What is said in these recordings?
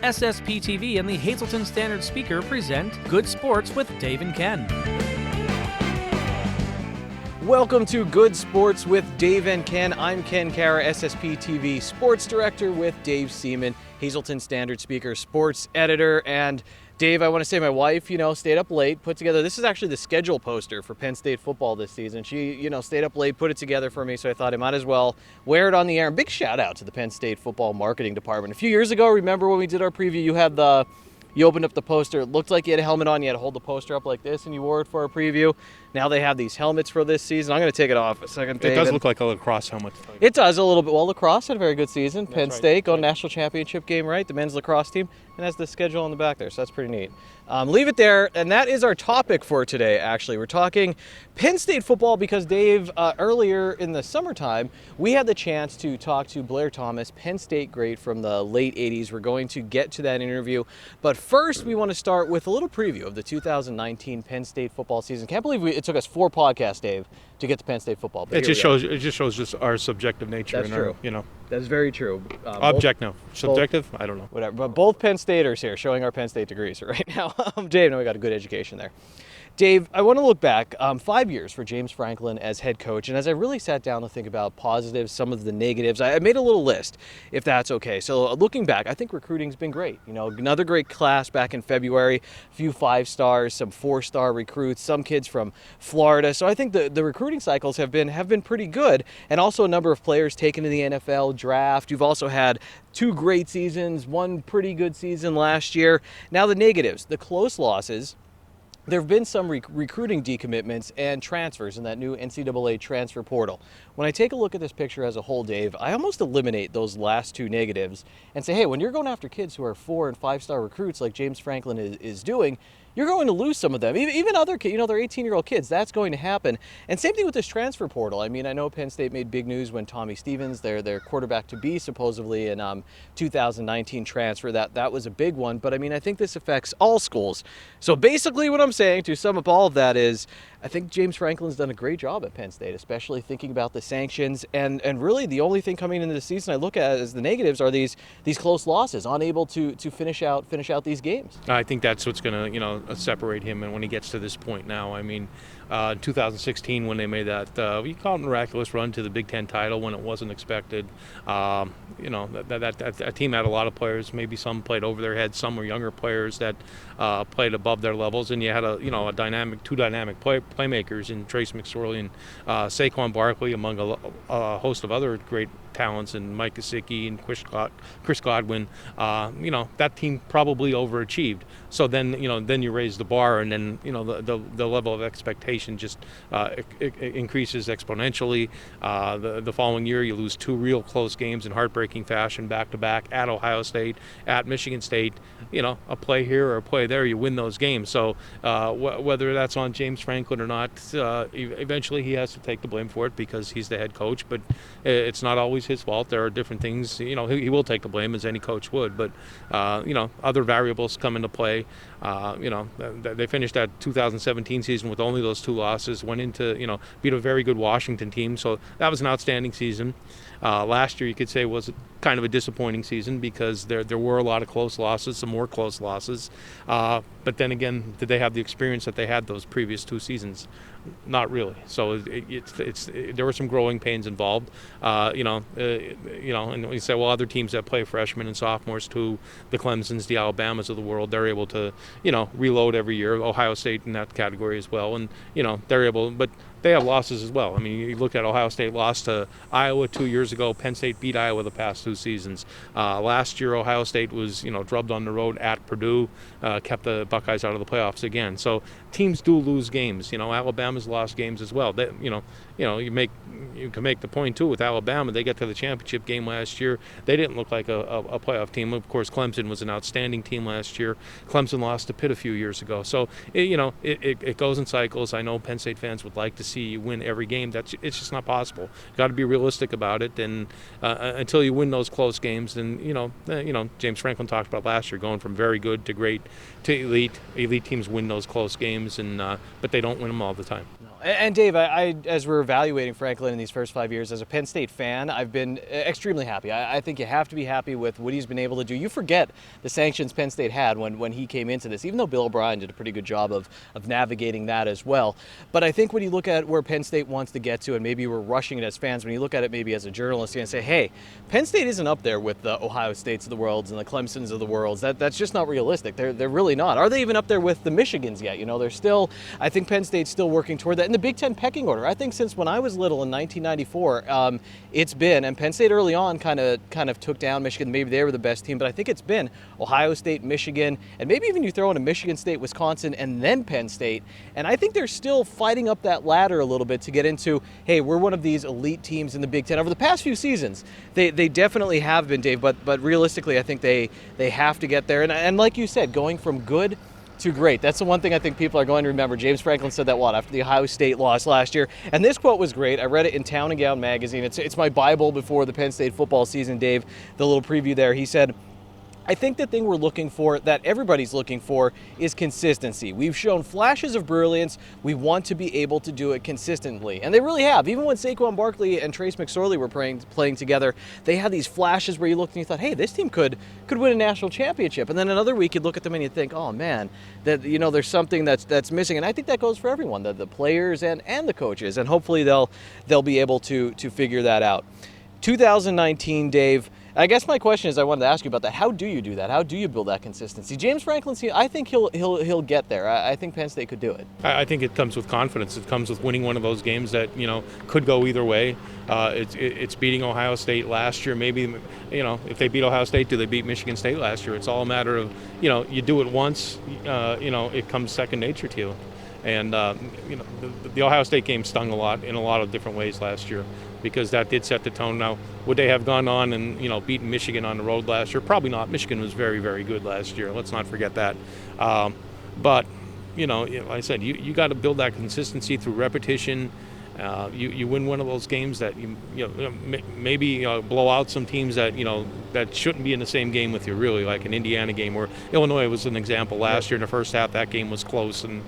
SSP TV and the Hazleton Standard Speaker present Good Sports with Dave and Ken. Welcome to Good Sports with Dave and Ken. I'm Ken Kara, SSP TV Sports Director with Dave Seaman, Hazleton Standard Speaker Sports Editor. And Dave, I want to say my wife, stayed up late, put together, this is actually the schedule poster for Penn State football this season. She, stayed up late, put it together for me, so I thought I might as well wear it on the air. And big shout out to the Penn State football marketing department. A few years ago, remember when we did our preview, you opened up the poster, it looked like you had a helmet on, you had to hold the poster up like this, and you wore it for our preview. Now they have these helmets for this season. I'm going to take it off a second, Dave. It does look like a lacrosse helmet. It does a little bit. Well, lacrosse had a very good season. That's Penn right. State going national championship game, right? The men's lacrosse team, and has the schedule on the back there, so that's pretty neat. Leave it there, and that is our topic for today, actually. We're talking Penn State football because, Dave, earlier in the summertime, we had the chance to talk to Blair Thomas, Penn State great from the late 80s. We're going to get to that interview, but first we want to start with a little preview of the 2019 Penn State football season. Can't believe it took us 4 podcasts, Dave, to get to Penn State football. But it just shows just our subjective nature. That's true. That's very true. Subjective? I don't know. Whatever. But both Penn Staters here showing our Penn State degrees right now. Dave, we got a good education there. Dave, I want to look back 5 years for James Franklin as head coach, and as I really sat down to think about positives, some of the negatives, I made a little list, if that's okay. So looking back, I think recruiting's been great. Another great class back in February, a few 5-stars, some 4-star recruits, some kids from Florida. So I think the recruiting cycles have been pretty good, and also a number of players taken to the NFL draft. You've also had 2 great seasons, 1 pretty good season last year. Now the negatives, the close losses. There have been some recruiting decommitments and transfers in that new NCAA transfer portal. When I take a look at this picture as a whole, Dave, I almost eliminate those last 2 negatives and say, hey, when you're going after kids who are 4- and 5-star recruits like James Franklin is doing, you're going to lose some of them. Even other kids, they're 18-year-old kids. That's going to happen. And same thing with this transfer portal. I mean, I know Penn State made big news when Tommy Stevens, their quarterback-to-be, supposedly in 2019 transfer. That was a big one. But, I think this affects all schools. So basically what I'm saying, to sum up all of that, is I think James Franklin's done a great job at Penn State, especially thinking about the sanctions. And really the only thing coming into the season I look at as the negatives are these close losses, unable to finish out these games. I think that's what's going to, separate him and when he gets to this point now. In 2016 when they made that, we call it miraculous run to the Big Ten title when it wasn't expected. That team had a lot of players. Maybe some played over their heads. Some were younger players that played above their levels. And you had two dynamic playmakers in Trace Mcsorely and Saquon Barkley, among a host of other great talents, and Mike Gesicki and Chris Godwin. That team probably overachieved. So then you raise the bar, and then the level of expectation just it increases exponentially. The following year, you lose 2 real close games in heartbreaking fashion, back to back, at Ohio State, at Michigan State. A play here or a play there, you win those games. So whether that's on James Franklin or not, eventually he has to take the blame for it because he's the head coach. But it's not always his fault. There are different things. He will take the blame as any coach would. But other variables come into play. They finished that 2017 season with only those 2 losses. Went into beat a very good Washington team. So that was an outstanding season. Last year, you could say, was kind of a disappointing season because there were a lot of close losses, some more close losses. But then again, did they have the experience that they had those previous 2 seasons? Not really. So there were some growing pains involved. And we say, well, other teams that play freshmen and sophomores too, the Clemsons, the Alabamas of the world, they're able to reload every year. Ohio State in that category as well, and they're able, but they have losses as well. You look at Ohio State lost to Iowa 2 years ago. Penn State beat Iowa the past 2 seasons. Last year, Ohio State was, drubbed on the road at Purdue, kept the Buckeyes out of the playoffs again. So teams do lose games. Alabama's lost games as well. You can make the point too with Alabama. They got to the championship game last year. They didn't look like a playoff team. Of course, Clemson was an outstanding team last year. Clemson lost to Pitt a few years ago. So it goes in cycles. I know Penn State fans would like to see you win every game. It's just not possible. Got to be realistic about it. And until you win those close games, then James Franklin talked about last year, going from very good to great to elite. Elite teams win those close games, but they don't win them all the time. No. And Dave, I as we're evaluating Franklin in these first 5 years, as a Penn State fan, I've been extremely happy. I think you have to be happy with what he's been able to do. You forget the sanctions Penn State had when he came into this, even though Bill O'Brien did a pretty good job of navigating that as well. But I think when you look at where Penn State wants to get to, and maybe we're rushing it as fans, when you look at it maybe as a journalist, you're going to say, hey, Penn State isn't up there with the Ohio States of the world and the Clemsons of the world. That's just not realistic. They're really not. Are they even up there with the Michigans yet? You know, they're still, I think Penn State's still working toward that. In the Big Ten pecking order, I think since when I was little in 1994, it's been, and Penn State early on kind of took down Michigan. Maybe they were the best team, but I think it's been Ohio State, Michigan, and maybe even you throw in a Michigan State, Wisconsin, and then Penn State. And I think they're still fighting up that ladder a little bit to get into, hey, we're one of these elite teams in the Big Ten. Over the past few seasons, they definitely have been, Dave, but realistically, I think they have to get there. And like you said, going from good to great. That's the one thing I think people are going to remember. James Franklin said that after the Ohio State loss last year. And this quote was great. I read it in Town and Gown magazine. It's my Bible before the Penn State football season, Dave. The little preview there. He said, I think the thing we're looking for, that everybody's looking for, is consistency. We've shown flashes of brilliance. We want to be able to do it consistently. And they really have. Even when Saquon Barkley and Trace McSorley were playing together, they had these flashes where you looked and you thought, hey, this team could win a national championship. And then another week you'd look at them and you'd think, oh man, that there's something that's missing. And I think that goes for everyone, the players and the coaches. And hopefully they'll be able to figure that out. 2019, Dave. I guess my question is, I wanted to ask you about that. How do you do that? How do you build that consistency? James Franklin, I think he'll get there. I think Penn State could do it. I think it comes with confidence. It comes with winning one of those games that could go either way. It's beating Ohio State last year. Maybe if they beat Ohio State, do they beat Michigan State last year? It's all a matter of you do it once. It comes second nature to you. And the Ohio State game stung a lot in a lot of different ways last year, because that did set the tone. Now, would they have gone on and beaten Michigan on the road last year? Probably not. Michigan was very, very good last year. Let's not forget that. But like I said, you got to build that consistency through repetition. You win one of those games that maybe blow out some teams that that shouldn't be in the same game with you, really, like an Indiana game where Illinois was an example last year. In the first half, that game was close, and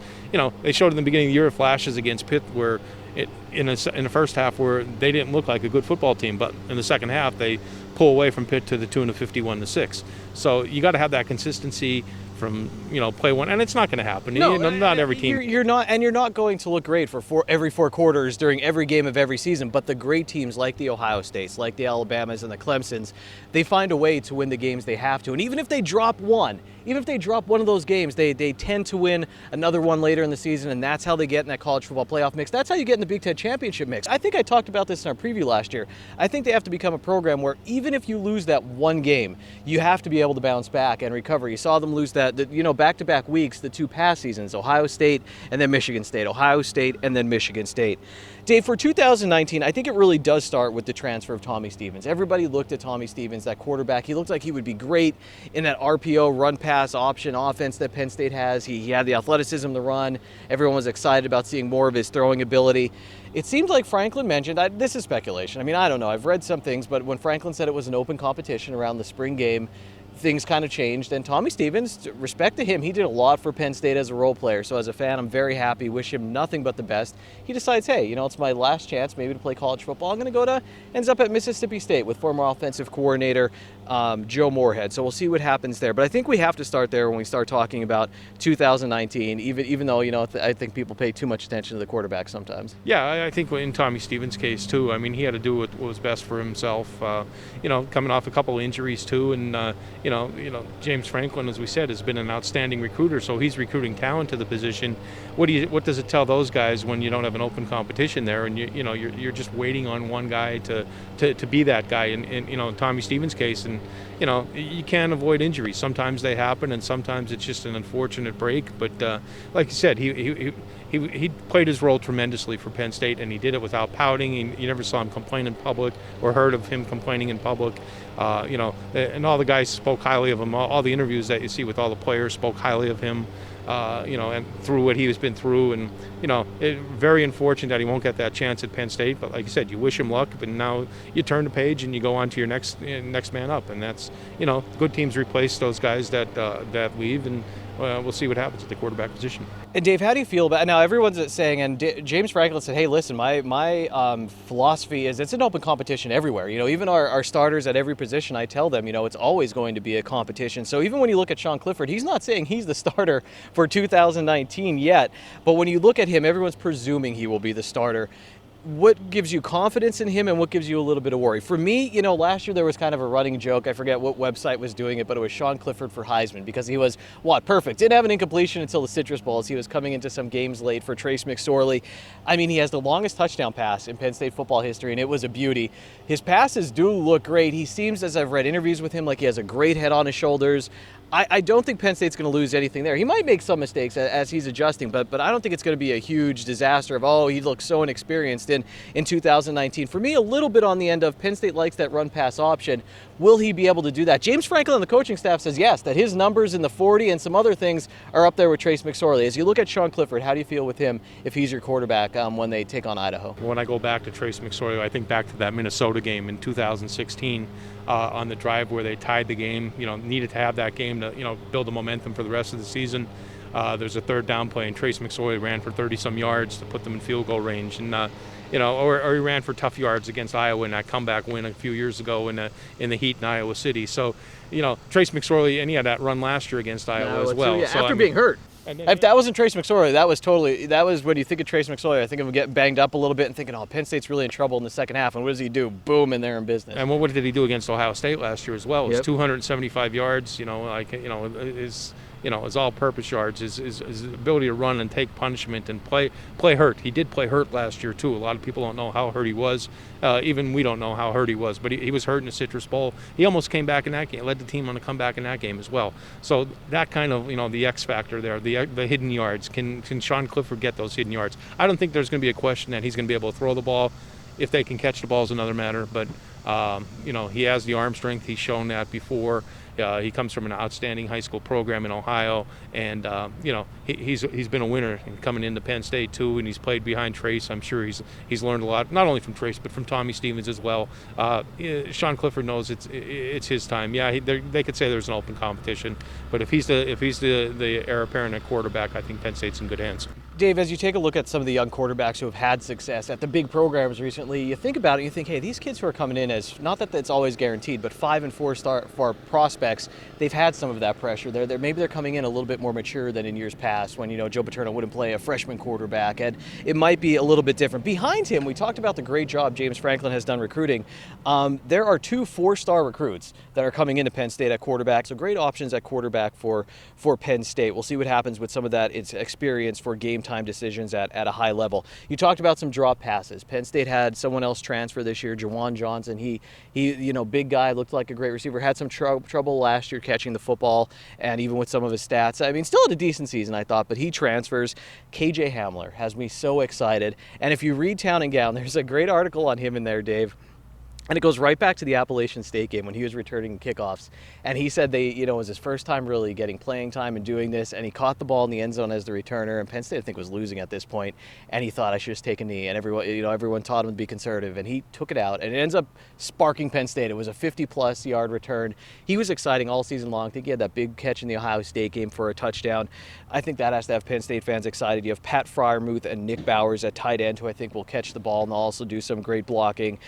they showed in the beginning of the year flashes against Pitt where in the first half where they didn't look like a good football team, but in the second half they pull away from Pitt to the tune of 51-6. So you got to have that consistency from play one, and it's not going to happen. No, not every team. You're not going to look great for every 4 quarters during every game of every season. But the great teams like the Ohio States, like the Alabamas and the Clemsons, they find a way to win the games they have to. And even if they drop one of those games, they tend to win another one later in the season, and that's how they get in that college football playoff mix. That's how you get in the Big Ten championship mix. I think I talked about this in our preview last year. I think they have to become a program where even if you lose that one game, you have to be able to bounce back and recover. You saw them lose that back-to-back weeks, the 2 past seasons, Ohio State and then Michigan State, Ohio State and then Michigan State. Dave, for 2019, I think it really does start with the transfer of Tommy Stevens. Everybody looked at Tommy Stevens, that quarterback. He looked like he would be great in that RPO, run-pass option offense that Penn State has. He had the athleticism to run. Everyone was excited about seeing more of his throwing ability. It seemed like Franklin mentioned, this is speculation. I mean, I don't know. I've read some things, but when Franklin said it was an open competition around the spring game, things kind of changed. And Tommy Stevens, respect to him, he did a lot for Penn State as a role player. So as a fan, I'm very happy, wish him nothing but the best. He decides, hey, it's my last chance maybe to play college football. I'm going to ends up at Mississippi State with former offensive coordinator Joe Moorhead. So we'll see what happens there. But I think we have to start there when we start talking about 2019, even though, I think people pay too much attention to the quarterback sometimes. Yeah, I think in Tommy Stevens' case, too, I mean, he had to do what was best for himself, coming off a couple of injuries, too, and, James Franklin, as we said, has been an outstanding recruiter, so he's recruiting talent to the position. What does it tell those guys when you don't have an open competition there, and you're just waiting on one guy to be that guy? In Tommy Stevens' case, and you can't avoid injuries. Sometimes they happen, and sometimes it's just an unfortunate break. But like you said, he played his role tremendously for Penn State, and he did it without pouting. You never saw him complain in public or heard of him complaining in public. And all the guys spoke highly of him. All the interviews that you see with all the players spoke highly of him. And through what he has been through, and very unfortunate that he won't get that chance at Penn State. But like you said, you wish him luck. But now you turn the page and you go on to your next man up, and that's good teams replace those guys that leave, and we'll see what happens at the quarterback position. And Dave, how do you feel about now? Everyone's saying, and James Franklin said, "Hey, listen, my philosophy is it's an open competition everywhere. Even our starters at every position, I tell them, it's always going to be a competition. So even when you look at Sean Clifford, he's not saying he's the starter for 2019 yet, but when you look at him, everyone's presuming he will be the starter. What gives you confidence in him and what gives you a little bit of worry? For me, last year there was kind of a running joke. I forget what website was doing it, but it was Sean Clifford for Heisman because he was, perfect. Didn't have an incompletion until the Citrus Bowls. He was coming into some games late for Trace McSorley. I mean, he has the longest touchdown pass in Penn State football history, and it was a beauty. His passes do look great. He seems, as I've read interviews with him, like he has a great head on his shoulders. I don't think Penn State's going to lose anything there. He might make some mistakes as he's adjusting, but I don't think it's going to be a huge disaster of, he looks so inexperienced in 2019. For me, a little bit on the end of Penn State likes that run-pass option. Will he be able to do that? James Franklin and the coaching staff says yes, that his numbers in the 40 and some other things are up there with Trace McSorley. As you look at Sean Clifford, how do you feel with him if he's your quarterback when they take on Idaho? When I go back to Trace McSorley, I think back to that Minnesota game in 2016 on the drive where they tied the game, needed to have that game to, build the momentum for the rest of the season. There's a third down play, and Trace McSorley ran for 30-some yards to put them in field goal range. And, or he ran for tough yards against Iowa in that comeback win a few years ago in the heat in Iowa City. So, Trace McSorley, and he had that run last year against Iowa as well. After being hurt. If that wasn't Trace McSorley, that was when you think of Trace McSorley, I think of him getting banged up a little bit and thinking, Penn State's really in trouble in the second half. And what does he do? Boom, and they're in business. And what did he do against Ohio State last year as well? It was 275 yards, his all-purpose yards, his ability to run and take punishment and play hurt. He did play hurt last year too. A lot of people don't know how hurt he was. Even we don't know how hurt he was, but he was hurt in the Citrus Bowl. He almost came back in that game, led the team on a comeback in that game as well. So that kind of, the X factor there, the hidden yards. Can Sean Clifford get those hidden yards? I don't think there's going to be a question that he's going to be able to throw the ball. If they can catch the ball is another matter, but he has the arm strength. He's shown that before. He comes from an outstanding high school program in Ohio, and he's been a winner coming into Penn State too, and he's played behind Trace. I'm sure he's learned a lot, not only from Trace but from Tommy Stevens as well. Sean Clifford knows it's his time. Yeah, they could say there's an open competition, but if he's the heir apparent at quarterback, I think Penn State's in good hands. Dave, as you take a look at some of the young quarterbacks who have had success at the big programs recently, you think about it and you think, hey, these kids who are coming in as, not that it's always guaranteed, but 5- and 4-star prospects, they've had some of that pressure. Maybe they're coming in a little bit more mature than in years past when, Joe Paterno wouldn't play a freshman quarterback, and it might be a little bit different. Behind him, we talked about the great job James Franklin has done recruiting. There are 2 4-star recruits that are coming into Penn State at quarterback, so great options at quarterback for Penn State. We'll see what happens with some of that experience for game time decisions at a high level. You talked about some drop passes. Penn State had someone else transfer this year, Jawan Johnson. He big guy, looked like a great receiver, had some trouble last year catching the football, and even with some of his stats. I mean, still had a decent season, I thought, but he transfers. KJ Hamler has me so excited. And if you read Town and Gown, there's a great article on him in there, Dave. And it goes right back to the Appalachian State game when he was returning kickoffs. And he said it was his first time really getting playing time and doing this. And he caught the ball in the end zone as the returner. And Penn State, I think, was losing at this point. And he thought, I should just take a knee. And everyone taught him to be conservative. And he took it out. And it ends up sparking Penn State. It was a 50-plus yard return. He was exciting all season long. I think he had that big catch in the Ohio State game for a touchdown. I think that has to have Penn State fans excited. You have Pat Fryermuth and Nick Bowers at tight end, who I think will catch the ball and also do some great blocking.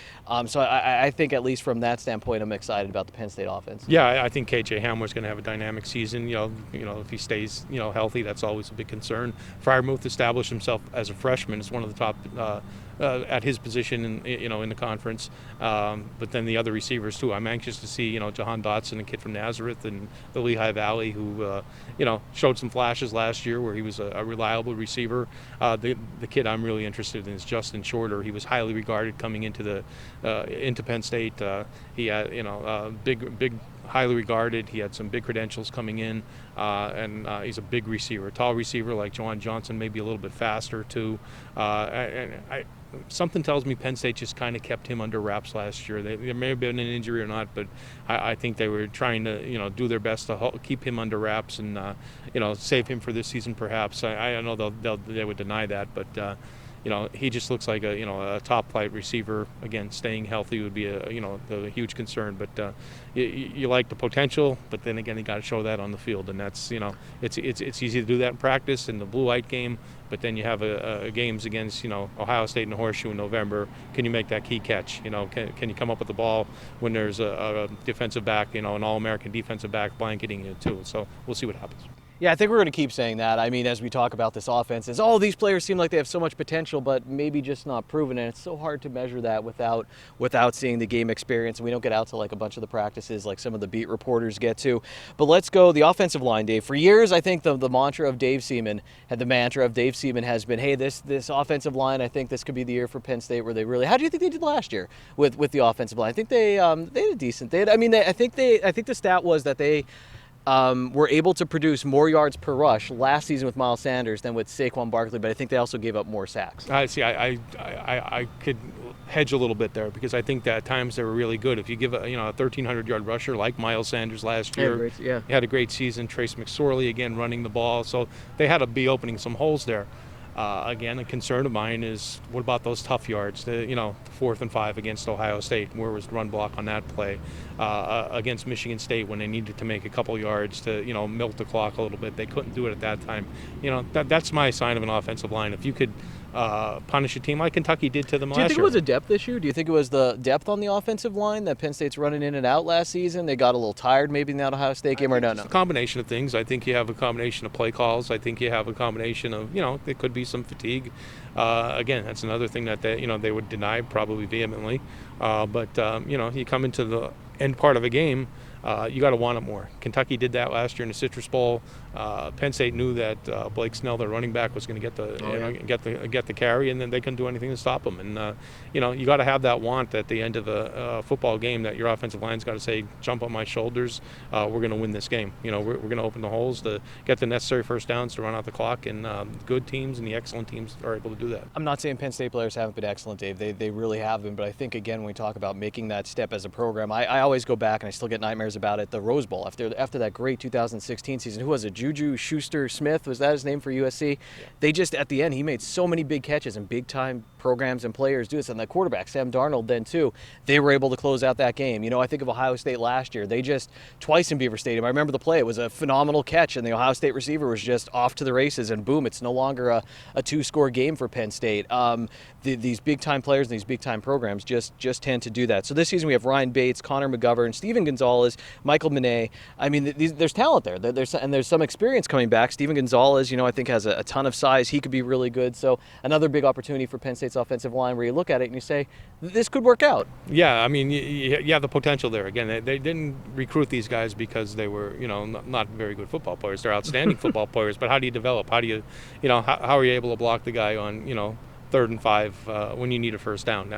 So I think at least from that standpoint, I'm excited about the Penn State offense. Yeah, I think KJ Hamler's going to have a dynamic season. If he stays, healthy, that's always a big concern. Fryermuth established himself as a freshman as one of the top at his position in the conference. But then the other receivers too. I'm anxious to see Jahan Dotson, a kid from Nazareth and the Lehigh Valley, who showed some flashes last year where he was a reliable receiver. The kid I'm really interested in is Justin Shorter. He was highly regarded coming into Penn State. He had big. Highly regarded. He had some big credentials coming in, and he's a big receiver, a tall receiver like Jawan Johnson, maybe a little bit faster too. Something tells me Penn State just kind of kept him under wraps last year. There may have been an injury or not, but I think they were trying to do their best to keep him under wraps and save him for this season perhaps. I know they would deny that, but he just looks like a top flight receiver. Again, staying healthy would be a huge concern. But you like the potential, but then again, you got to show that on the field, and that's it's easy to do that in practice in the blue white game. But then you have games against Ohio State and the Horseshoe in November. Can you make that key catch? Can you come up with the ball when there's a defensive back, an All-American defensive back blanketing you too? So we'll see what happens. Yeah, I think we're going to keep saying that. I mean, as we talk about this offense, these players seem like they have so much potential, but maybe just not proven. And it's so hard to measure that without seeing the game experience. And we don't get out to like a bunch of the practices like some of the beat reporters get to. But let's go the offensive line, Dave. For years, I think the mantra of Dave Seaman has been, hey, this offensive line, I think this could be the year for Penn State where they really. How do you think they did last year with the offensive line? I think they did decent. I think the stat was that they were able to produce more yards per rush last season with Miles Sanders than with Saquon Barkley, but I think they also gave up more sacks. I see. I could hedge a little bit there because I think that at times they were really good. If you give a 1,300-yard rusher like Miles Sanders last year, he had a great season. Trace McSorley again running the ball, so they had to be opening some holes there. Again, a concern of mine is what about those tough yards? The 4th and 5 against Ohio State, where was the run block on that play? Against Michigan State, when they needed to make a couple yards to milk the clock a little bit, they couldn't do it at that time. That's my sign of an offensive line. If you could punish a team like Kentucky did to them last year. Do you think it was a depth issue? Do you think it was the depth on the offensive line that Penn State's running in and out last season? They got a little tired maybe in that Ohio State game, or no? It's a combination of things. I think you have a combination of play calls. I think you have a combination of, there could be some fatigue. Again, that's another thing that they would deny probably vehemently. But you come into the end part of a game, you got to want it more. Kentucky did that last year in the Citrus Bowl. Penn State knew that Blake Snell, their running back, was going to get the carry, and then they couldn't do anything to stop him. And you got to have that want at the end of a football game that your offensive line's got to say, jump on my shoulders. We're going to win this game. We're going to open the holes to get the necessary first downs to run out the clock. And good teams and the excellent teams are able to do that. I'm not saying Penn State players haven't been excellent, Dave. They really have been. But I think again when we talk about making that step as a program, I always go back and I still get nightmares about it. The Rose Bowl after that great 2016 season. Who was it? Juju Schuster-Smith, was that his name for USC? Yeah. They just, at the end, he made so many big catches and big-time programs and players do this. And the quarterback, Sam Darnold, then too, they were able to close out that game. I think of Ohio State last year. They just, twice in Beaver Stadium, I remember the play. It was a phenomenal catch, and the Ohio State receiver was just off to the races, and boom, it's no longer a two-score game for Penn State. These big-time players and these big-time programs just tend to do that. So this season we have Ryan Bates, Connor McGovern, Steven Gonzalez, Michael Manet. I mean, there's talent there. There's some experience coming back. Steven Gonzalez, I think has a ton of size. He could be really good. So another big opportunity for Penn State's offensive line where you look at it and you say, this could work out. Yeah, I mean, you have the potential there. Again, they didn't recruit these guys because they were, not very good football players. They're outstanding football players. But how do you develop? How do you, how are you able to block the guy on, 3rd and 5 when you need a first down?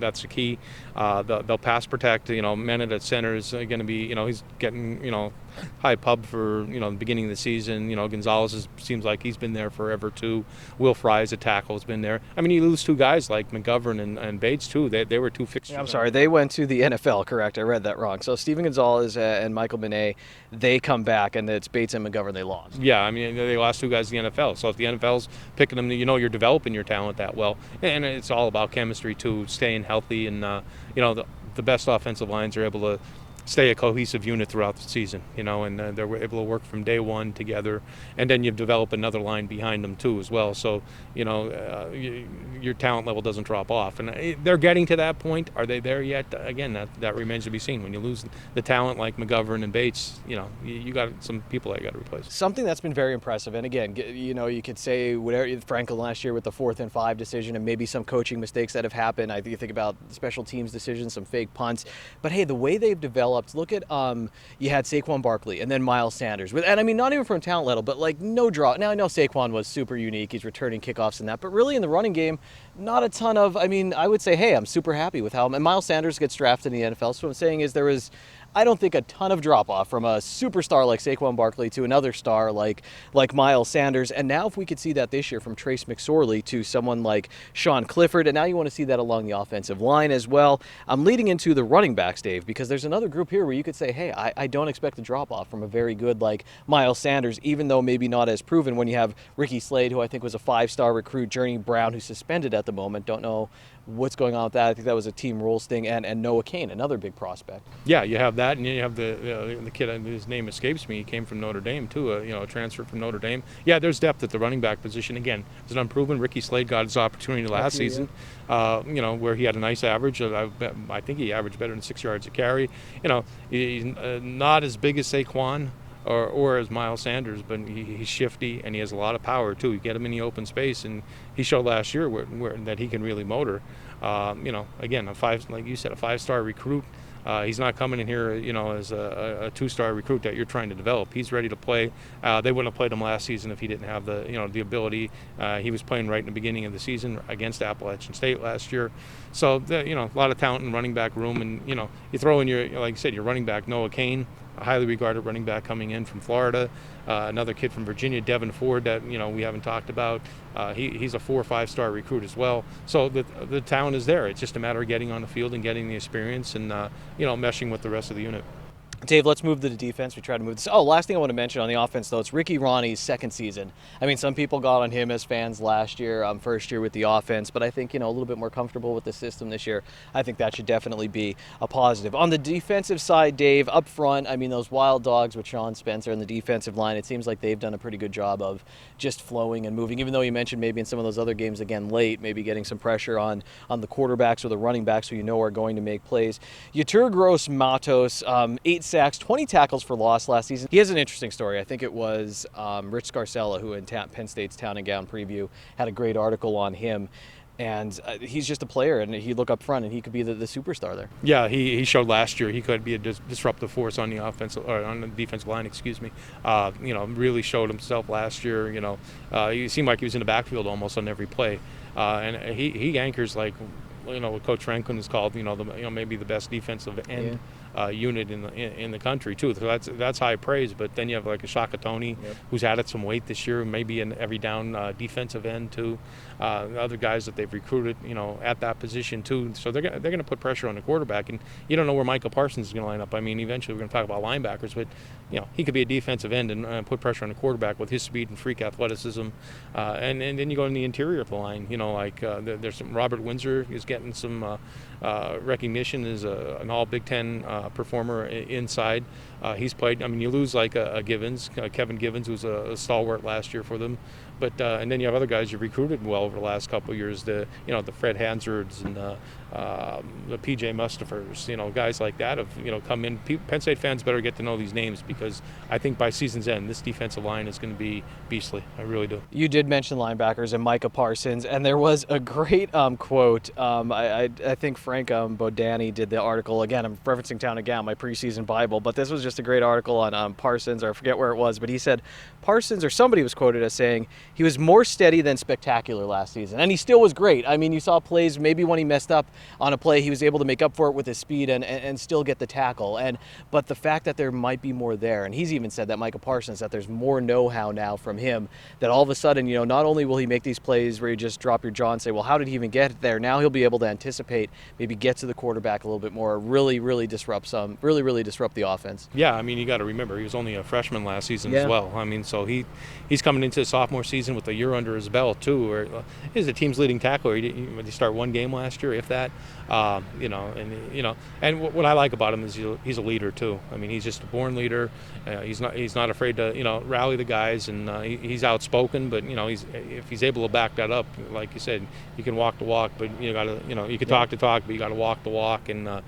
That's the key. They'll pass protect. Menet at center is going to be, he's getting, high pub for, the beginning of the season. Gonzalez seems like he's been there forever too. Will Fry's a tackle has been there. I mean, you lose two guys like McGovern and Bates too. They were two fixtures. I'm sorry, they went to the NFL, correct? I read that wrong. So Steven Gonzalez and Michael Manet, they come back, and it's Bates and McGovern they lost. Yeah, I mean, they lost two guys in the NFL. So if the NFL's picking them, you're developing your talent that well. And it's all about chemistry too, staying healthy, and the best offensive lines are able to stay a cohesive unit throughout the season, and they're able to work from day one together, and then you've developed another line behind them too as well. So, your talent level doesn't drop off, and they're getting to that point. Are they there yet? Again, that remains to be seen. When you lose the talent like McGovern and Bates, you got some people that you got to replace. Something that's been very impressive, and again, you could say whatever Franklin last year with the 4th and 5 decision, and maybe some coaching mistakes that have happened. I think you think about special teams decisions, some fake punts, but hey, the way they've developed. Look at you had Saquon Barkley and then Miles Sanders, and I mean not even from talent level, but like no draw. Now I know Saquon was super unique; he's returning kickoffs and that, but really in the running game, Not a ton of, I mean, I would say, hey, I'm super happy with how, and Miles Sanders gets drafted in the NFL, so what I'm saying is there was, I don't think, a ton of drop-off from a superstar like Saquon Barkley to another star like Miles Sanders, and now if we could see that this year from Trace McSorley to someone like Sean Clifford, and now you want to see that along the offensive line as well. I'm leading into the running backs, Dave, because there's another group here where you could say, hey, I don't expect a drop-off from a very good like Miles Sanders, even though maybe not as proven when you have Ricky Slade, who I think was a 5-star recruit, Journey Brown, who's suspended at the moment, don't know what's going on with that. I think that was a team rules thing, and Noah Kane, another big prospect. Yeah, you have that, and you have the kid, his name escapes me. He came from Notre Dame too, a transfer from Notre Dame. Yeah, there's depth at the running back position. Again, it's an unproven. Ricky Slade got his opportunity last season, where he had a nice average. I think he averaged better than 6 yards a carry. He's not as big as Saquon or as Miles Sanders, but he's shifty and he has a lot of power too. You get him in the open space, and he showed last year that he can really motor. Again, like you said, a 5-star recruit. He's not coming in here, as a 2-star recruit that you're trying to develop. He's ready to play. They wouldn't have played him last season if he didn't have the ability. He was playing right in the beginning of the season against Appalachian State last year. So, a lot of talent in running back room, and you throw in like you said, your running back Noah Kane, a highly regarded running back coming in from Florida. Another kid from Virginia, Devin Ford, that we haven't talked about. He's a 4 or 5-star recruit as well. So the talent is there. It's just a matter of getting on the field and getting the experience and meshing with the rest of the unit. Dave, let's move to the defense. We try to move this. Oh, last thing I want to mention on the offense, though, it's Ricky Ronnie's second season. I mean, some people got on him as fans last year, first year with the offense, but I think, a little bit more comfortable with the system this year. I think that should definitely be a positive. On the defensive side, Dave, up front, I mean, those wild dogs with Sean Spencer and the defensive line, it seems like they've done a pretty good job of just flowing and moving, even though you mentioned maybe in some of those other games, again, late, maybe getting some pressure on the quarterbacks or the running backs who are going to make plays. Yetur Gross-Matos, 8 sacks, 20 tackles for loss last season. He has an interesting story. I think it was Rich Scarcella, who in Penn State's Town and Gown preview had a great article on him. And he's just a player, and he look up front, and he could be the superstar there. Yeah, he showed last year he could be a disruptive force on the offensive or on the defensive line. Excuse me. Really showed himself last year. He seemed like he was in the backfield almost on every play, and he anchors like what Coach Franklin has called maybe the best defensive end. Unit in the country too. So that's high praise. But then you have like a Shaka Toney, who's added some weight this year, maybe in every down defensive end too. Other guys that they've recruited, at that position too. So they're going to put pressure on the quarterback, and you don't know where Micah Parsons is going to line up. I mean, eventually we're going to talk about linebackers, but he could be a defensive end and put pressure on the quarterback with his speed and freak athleticism. And then you go in the interior of the line. There's some Robert Windsor is getting some recognition as an all Big Ten performer inside. He's played. I mean, you lose like a Givens, Kevin Givens, who was a stalwart last year for them. But and then you have other guys you recruited well over the last couple of years. The Fred Hansards and the PJ Mustafers. Guys like that have come in. Penn State fans better get to know these names, because I think by season's end this defensive line is going to be beastly. I really do. You did mention linebackers and Micah Parsons, and there was a great quote. I think Frank Bodani did the article. Again, I'm referencing Town and Gown, my preseason Bible, but this was just a great article on Parsons, or I forget where it was, but he said Parsons, or somebody was quoted as saying, he was more steady than spectacular last season, and he still was great. I mean, you saw plays, maybe when he messed up on a play, he was able to make up for it with his speed and still get the tackle. But the fact that there might be more there, and he's even said that, Micah Parsons, that there's more know-how now from him, that all of a sudden, not only will he make these plays where you just drop your jaw and say, well, how did he even get there? Now he'll be able to anticipate, maybe get to the quarterback a little bit more, really disrupt the offense. Yeah, I mean, you got to remember, he was only a freshman last season as well. I mean, so he's coming into the sophomore season with a year under his belt too. Where he's the team's leading tackler. He started one game last year, if that. And what I like about him is he's a leader too. I mean, he's just a born leader. He's not afraid to rally the guys, and he's outspoken. But if he's able to back that up, like you said, you can walk the walk, but you can talk the talk, but you got to walk the walk. And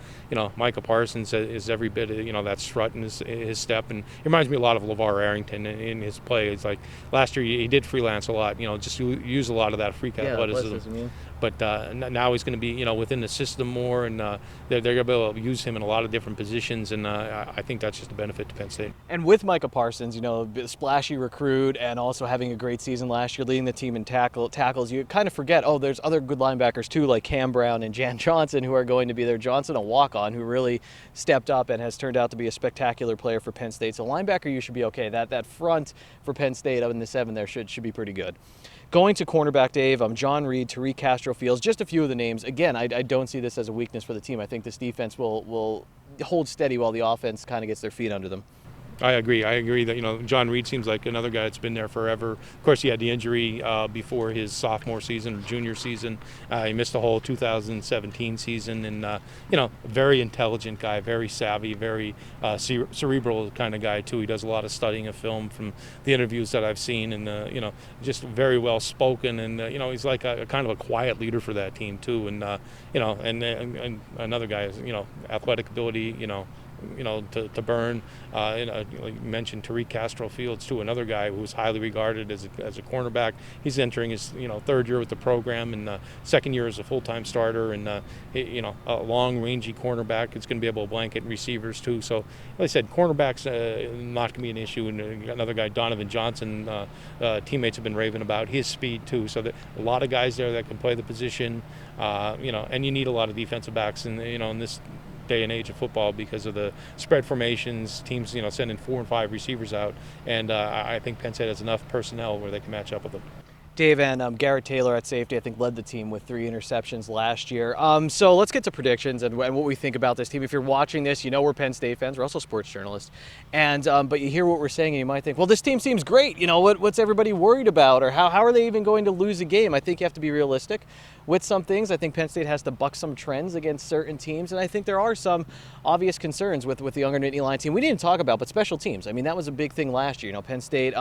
Micah Parsons is every bit of that strut in his step, and it reminds me a lot of LeVar Arrington in his play. It's like last year he did freelance a lot, just use a lot of that freak athleticism. but now he's going to be within the system more, and they're going to be able to use him in a lot of different positions, and I think that's just a benefit to Penn State. And with Micah Parsons, a splashy recruit and also having a great season last year, leading the team in tackles, you kind of forget, there's other good linebackers too, like Cam Brown and Jan Johnson, who are going to be there. Johnson, a walk-on, who really stepped up and has turned out to be a spectacular player for Penn State. So linebacker, you should be okay. That front for Penn State up in the 7 there should be pretty good. Going to cornerback, Dave, John Reid, Tariq Castro-Fields, just a few of the names. Again, I don't see this as a weakness for the team. I think this defense will hold steady while the offense kind of gets their feet under them. I agree that John Reid seems like another guy that's been there forever. Of course, he had the injury before his sophomore season or junior season. He missed the whole 2017 season, and very intelligent guy, very savvy, very cerebral kind of guy too. He does a lot of studying of film from the interviews that I've seen, and just very well spoken, and he's like a kind of a quiet leader for that team too. And and another guy is athletic ability, to burn. Like you mentioned, Tariq Castro-Fields too, another guy who's highly regarded as a cornerback. He's entering his third year with the program, and second year as a full-time starter, and a long, rangy cornerback. It's going to be able to blanket receivers too. So, like I said, cornerbacks not going to be an issue. And another guy, Donovan Johnson, teammates have been raving about his speed too. So a lot of guys there that can play the position. And you need a lot of defensive backs in this day and age of football because of the spread formations, teams sending 4 and 5 receivers out, and I think Penn State has enough personnel where they can match up with them. Dave, and Garrett Taylor at safety, I think, led the team with 3 interceptions last year. So let's get to predictions and what we think about this team. If you're watching this, we're Penn State fans. We're also sports journalists. And but you hear what we're saying and you might think, well, this team seems great. What's everybody worried about? Or how are they even going to lose a game? I think you have to be realistic with some things. I think Penn State has to buck some trends against certain teams. And I think there are some obvious concerns with the younger Nittany Lion team we didn't talk about, but special teams. I mean, that was a big thing last year. Penn State,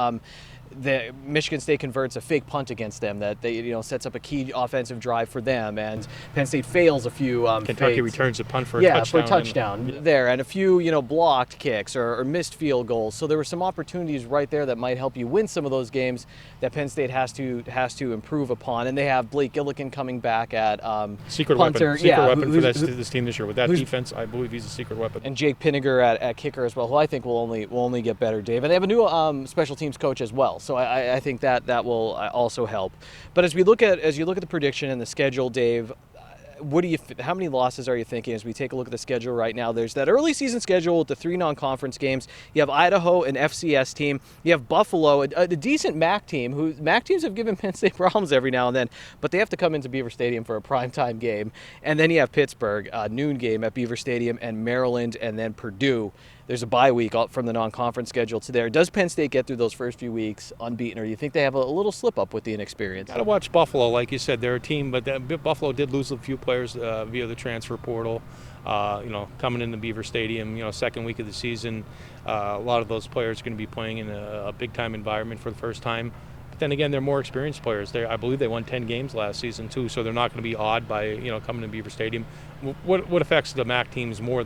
the Michigan State converts a fake punt against them that they sets up a key offensive drive for them, and Penn State fails a few Kentucky returns a punt for a touchdown there, and a few blocked kicks or missed field goals. So there were some opportunities right there that might help you win some of those games that Penn State has to improve upon. And they have Blake Gillikin coming back at secret punter, weapon for this team this year. With that defense, I believe he's a secret weapon. And Jake Pinniger at kicker as well, who I think will only get better, Dave. And they have a new special teams coach as well. So I think that will also help. But as you look at the prediction and the schedule, Dave, how many losses are you thinking as we take a look at the schedule right now? There's that early season schedule with the 3 non-conference games. You have Idaho, an FCS team. You have Buffalo, a decent MAC team. MAC teams have given Penn State problems every now and then, but they have to come into Beaver Stadium for a primetime game. And then you have Pittsburgh, a noon game at Beaver Stadium, and Maryland, and then Purdue. There's a bye week from the non-conference schedule to there. Does Penn State get through those first few weeks unbeaten, or do you think they have a little slip-up with the inexperience? Got to watch Buffalo. Like you said, they're a team, but Buffalo did lose a few players via the transfer portal. Coming into Beaver Stadium, second week of the season, a lot of those players are going to be playing in a big-time environment for the first time. But then again, they're more experienced players. I believe they won 10 games last season too, so they're not going to be awed by coming to Beaver Stadium. What affects the MAC teams more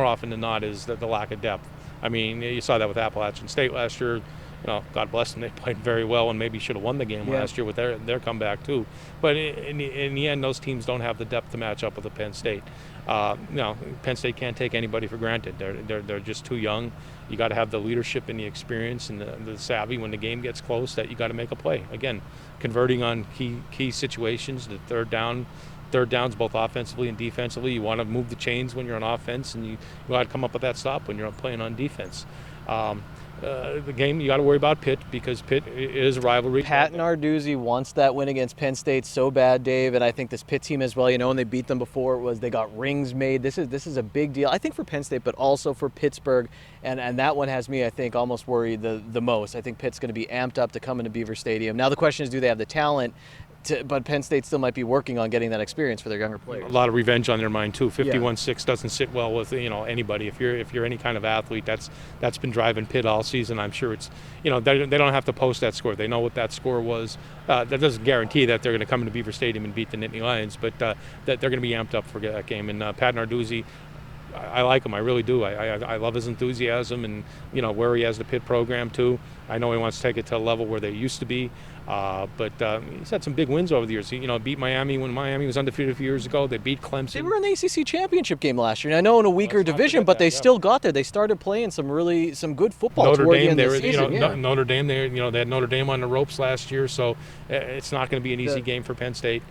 often than not is the lack of depth. I mean, you saw that with Appalachian State last year. God bless them, they played very well and maybe should have won the game last year with their comeback too. But in the end, those teams don't have the depth to match up with the Penn State. Penn State can't take anybody for granted. They're just too young. You got to have the leadership and the experience and the savvy when the game gets close that you got to make a play. Again, converting on key situations, the third downs both offensively and defensively. You want to move the chains when you're on offense, and you got to come up with that stop when you're playing on defense. The game, you got to worry about Pitt because Pitt is a rivalry. Pat Narduzzi wants that win against Penn State so bad, Dave, and I think this Pitt team as well. When they beat them before, they got rings made. This is a big deal, I think, for Penn State, but also for Pittsburgh, and that one has me, I think, almost worried the most. I think Pitt's going to be amped up to come into Beaver Stadium. Now the question is, do they have the talent? But Penn State still might be working on getting that experience for their younger players. A lot of revenge on their mind too. 51-6 doesn't sit well with anybody. If you're any kind of athlete, that's been driving Pitt all season. I'm sure it's they don't have to post that score. They know what that score was. That doesn't guarantee that they're going to come into Beaver Stadium and beat the Nittany Lions, but that they're going to be amped up for that game. And Pat Narduzzi, I like him. I really do. I love his enthusiasm and, where he has the Pitt program too. I know he wants to take it to a level where they used to be. But he's had some big wins over the years. He, beat Miami when Miami was undefeated a few years ago. They beat Clemson. They were in the ACC championship game last year. And I know in a weaker division, but they still got there. They started playing some good football Notre toward Dame, the end of the season. Notre Dame, they had Notre Dame on the ropes last year, so it's not going to be an easy game for Penn State.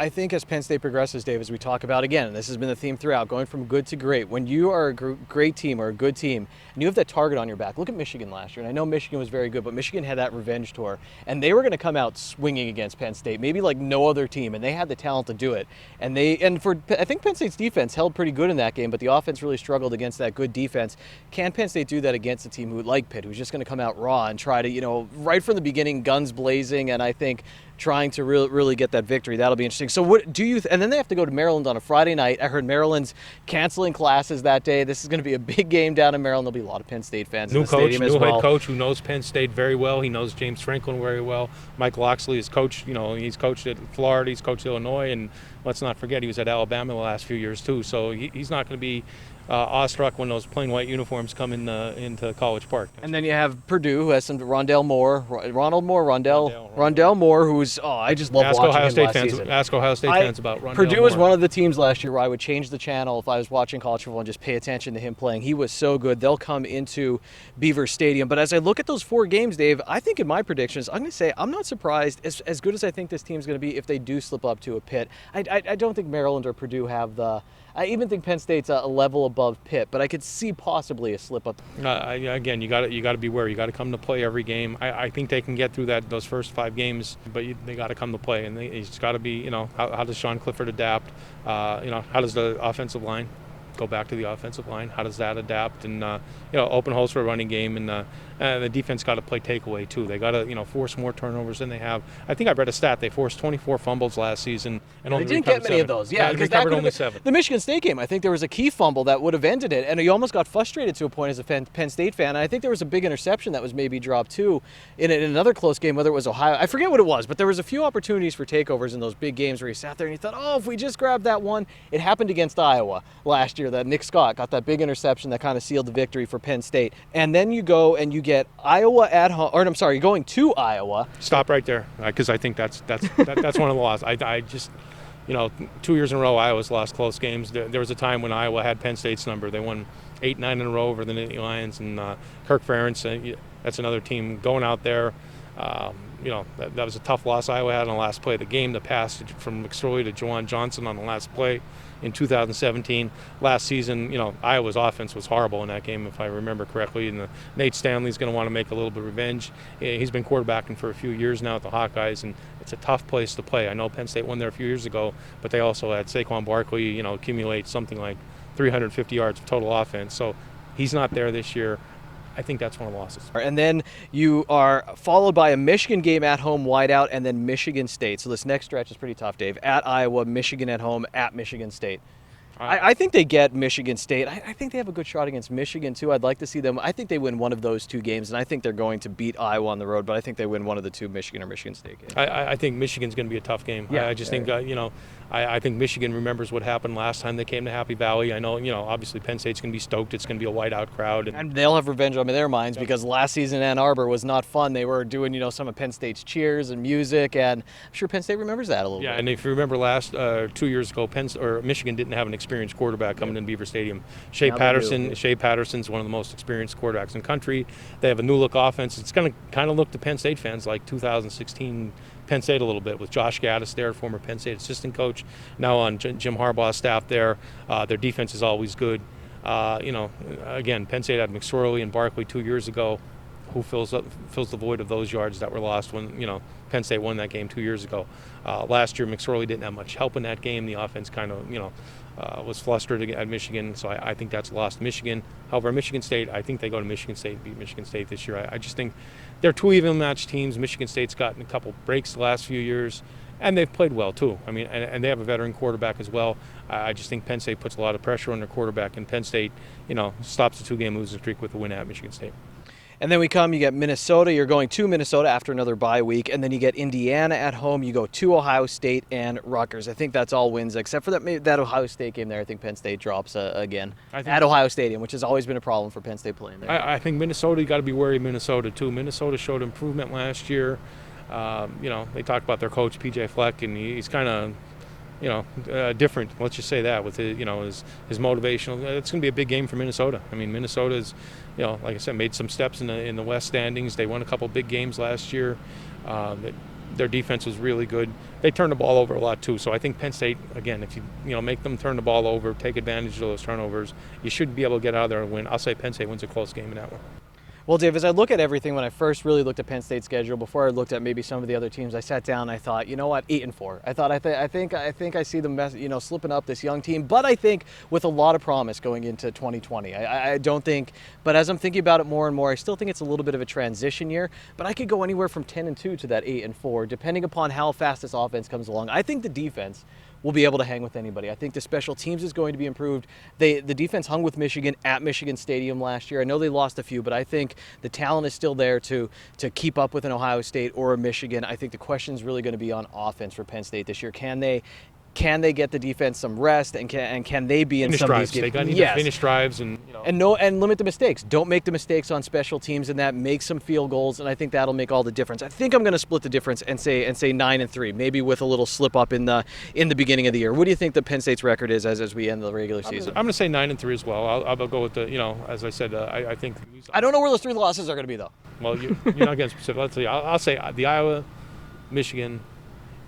I think as Penn State progresses, Dave, as we talk about again, and this has been the theme throughout, going from good to great, when you are a great team or a good team and you have that target on your back, look at Michigan last year. And I know Michigan was very good, but Michigan had that revenge tour, and they were going to come out swinging against Penn State, maybe like no other team, and they had the talent to do it. I think Penn State's defense held pretty good in that game, but the offense really struggled against that good defense. Can Penn State do that against a team like Pitt, who's just going to come out raw and try to, right from the beginning, guns blazing, and I think trying to really get that victory? That'll be interesting. So what do you and then they have to go to Maryland on a Friday night. I heard Maryland's canceling classes that day. This is going to be a big game down in Maryland. There'll be a lot of Penn State fans in the stadium as well. New head coach who knows Penn State very well. He knows James Franklin very well. Mike Loxley is coach. He's coached at Florida. He's coached Illinois, and let's not forget he was at Alabama the last few years too. So he's not going to be awestruck when those plain white uniforms come into College Park. And then you have Purdue, who has some Rondell Moore, who's I just love watching him last season. Ask Ohio State fans about Rondell Purdue Moore. was one of the teams last year where I would change the channel if I was watching college football and just pay attention to him playing. He was so good. They'll come into Beaver Stadium. But as I look at those 4 games, Dave, I think in my predictions, I'm going to say I'm not surprised, as good as I think this team's going to be, if they do slip up to a Pitt. I don't think Maryland or Purdue have the... I even think Penn State's a level above Pitt, but I could see possibly a slip up. Again, you got to beware. You got to come to play every game. I think they can get through those first 5 games, but they got to come to play, and it's got to be. How does Sean Clifford adapt? How does the offensive line go back to the offensive line? How does that adapt? And open holes for a running game, and the defense got to play takeaway too. They got to force more turnovers than they have. I think I read a stat. They forced 24 fumbles last season, and only they didn't get many 7. of those. Yeah, they recovered only 7. The Michigan State game, I think there was a key fumble that would have ended it, and you almost got frustrated to a point as a Penn State fan. And I think there was a big interception that was maybe dropped too in another close game, whether it was Ohio. I forget what it was, but there was a few opportunities for takeovers in those big games where you sat there and you thought, if we just grabbed that one. It happened against Iowa last year that Nick Scott got that big interception that kind of sealed the victory for Penn State. And then you go and you get Iowa at home, or I'm sorry, you're going to Iowa. Stop right there, because I think that's one of the losses. I just, 2 years in a row, Iowa's lost close games. There was a time when Iowa had Penn State's number. They won 8-9 in a row over the Nittany Lions, and Kirk Ferentz, that's another team going out there. That was a tough loss Iowa had on the last play of the game. The pass from Mcsorely to Juwan Johnson on the last play in 2017. Last season, Iowa's offense was horrible in that game, if I remember correctly. And Nate Stanley's going to want to make a little bit of revenge. He's been quarterbacking for a few years now at the Hawkeyes, and it's a tough place to play. I know Penn State won there a few years ago, but they also had Saquon Barkley, accumulate something like 350 yards of total offense. So he's not there this year. I think that's one of the losses. And then you are followed by a Michigan game at home, wideout, and then Michigan State. So this next stretch is pretty tough, Dave. At Iowa, Michigan at home, at Michigan State. I think they get Michigan State. I think they have a good shot against Michigan, too. I'd like to see them. I think they win one of those 2 games, and I think they're going to beat Iowa on the road, but I think they win one of the 2 Michigan or Michigan State games. I think Michigan's going to be a tough game. Yeah, I just think, I think Michigan remembers what happened last time they came to Happy Valley. I know, obviously Penn State's going to be stoked. It's going to be a whiteout crowd. And they'll have revenge on their minds because last season Ann Arbor was not fun. They were doing, some of Penn State's cheers and music, and I'm sure PennTate remembers that a little bit. Yeah, and if you remember last 2 years ago, Michigan didn't have an experienced quarterback coming in Beaver Stadium. Shea Patterson's one of the most experienced quarterbacks in the country. They have a new look offense. It's going to kind of look to Penn State fans like 2016 Penn State a little bit, with Josh Gattis there, former Penn State assistant coach, now on Jim Harbaugh's staff there. Their defense is always good. Again, Penn State had Mcsorely and Barkley 2 years ago. Who fills the void of those yards that were lost when Penn State won that game 2 years ago? Last year, Mcsorely didn't have much help in that game. The offense kind of was flustered at Michigan, so I think that's lost Michigan. However, Michigan State, I think they go to Michigan State and beat Michigan State this year. I just think they're 2 even matched teams. Michigan State's gotten a couple breaks the last few years, and they've played well too. I mean, and they have a veteran quarterback as well. I just think Penn State puts a lot of pressure on their quarterback, and Penn State, stops the 2-game losing streak with a win at Michigan State. And then you get Minnesota. You're going to Minnesota after another bye week. And then you get Indiana at home. You go to Ohio State and Rutgers. I think that's all wins, except for that Ohio State game there. I think Penn State drops again at Ohio Stadium, which has always been a problem for Penn State playing there. I think Minnesota, you got to be wary of Minnesota, too. Minnesota showed improvement last year. They talked about their coach, PJ Fleck, and he's kind of different. Let's just say that with his motivational. It's going to be a big game for Minnesota. I mean, Minnesota's, like I said, made some steps in the West standings. They won a couple big games last year. Their defense was really good. They turned the ball over a lot too. So I think Penn State, again, if you make them turn the ball over, take advantage of those turnovers, you should be able to get out of there and win. I'll say Penn State wins a close game in that one. Well, Dave, as I look at everything, when I first really looked at Penn State's schedule, before I looked at maybe some of the other teams, I sat down and I thought, you know what, 8-4. I think I see them, slipping up this young team, but I think with a lot of promise going into 2020. I don't think, but as I'm thinking about it more and more, I still think it's a little bit of a transition year. But I could go anywhere from 10-2 to that 8-4, depending upon how fast this offense comes along. I think the defense will be able to hang with anybody. I think the special teams is going to be improved. The defense hung with Michigan at Michigan Stadium last year. I know they lost a few, but I think the talent is still there to keep up with an Ohio State or a Michigan. I think the question is really going to be on offense for Penn State this year. Can they get the defense some rest, and can they be in some of these games? They got to finish drives and limit the mistakes. Don't make the mistakes on special teams, and that make some field goals, and I think that'll make all the difference. I think I'm going to split the difference and say 9-3, maybe with a little slip up in the beginning of the year. What do you think the Penn State's record is as we end the regular season? I'm going to say 9-3 as well. I'll go with as I said, I think. I don't know where those 3 losses are going to be though. Well, you're not getting specific. Let's see. I'll say the Iowa, Michigan,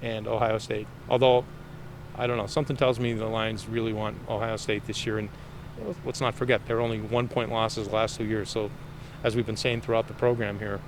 and Ohio State. Although, I don't know. Something tells me the Lions really want Ohio State this year. And let's not forget, they're only 1-point losses the last 2 years. So, as we've been saying throughout the program here,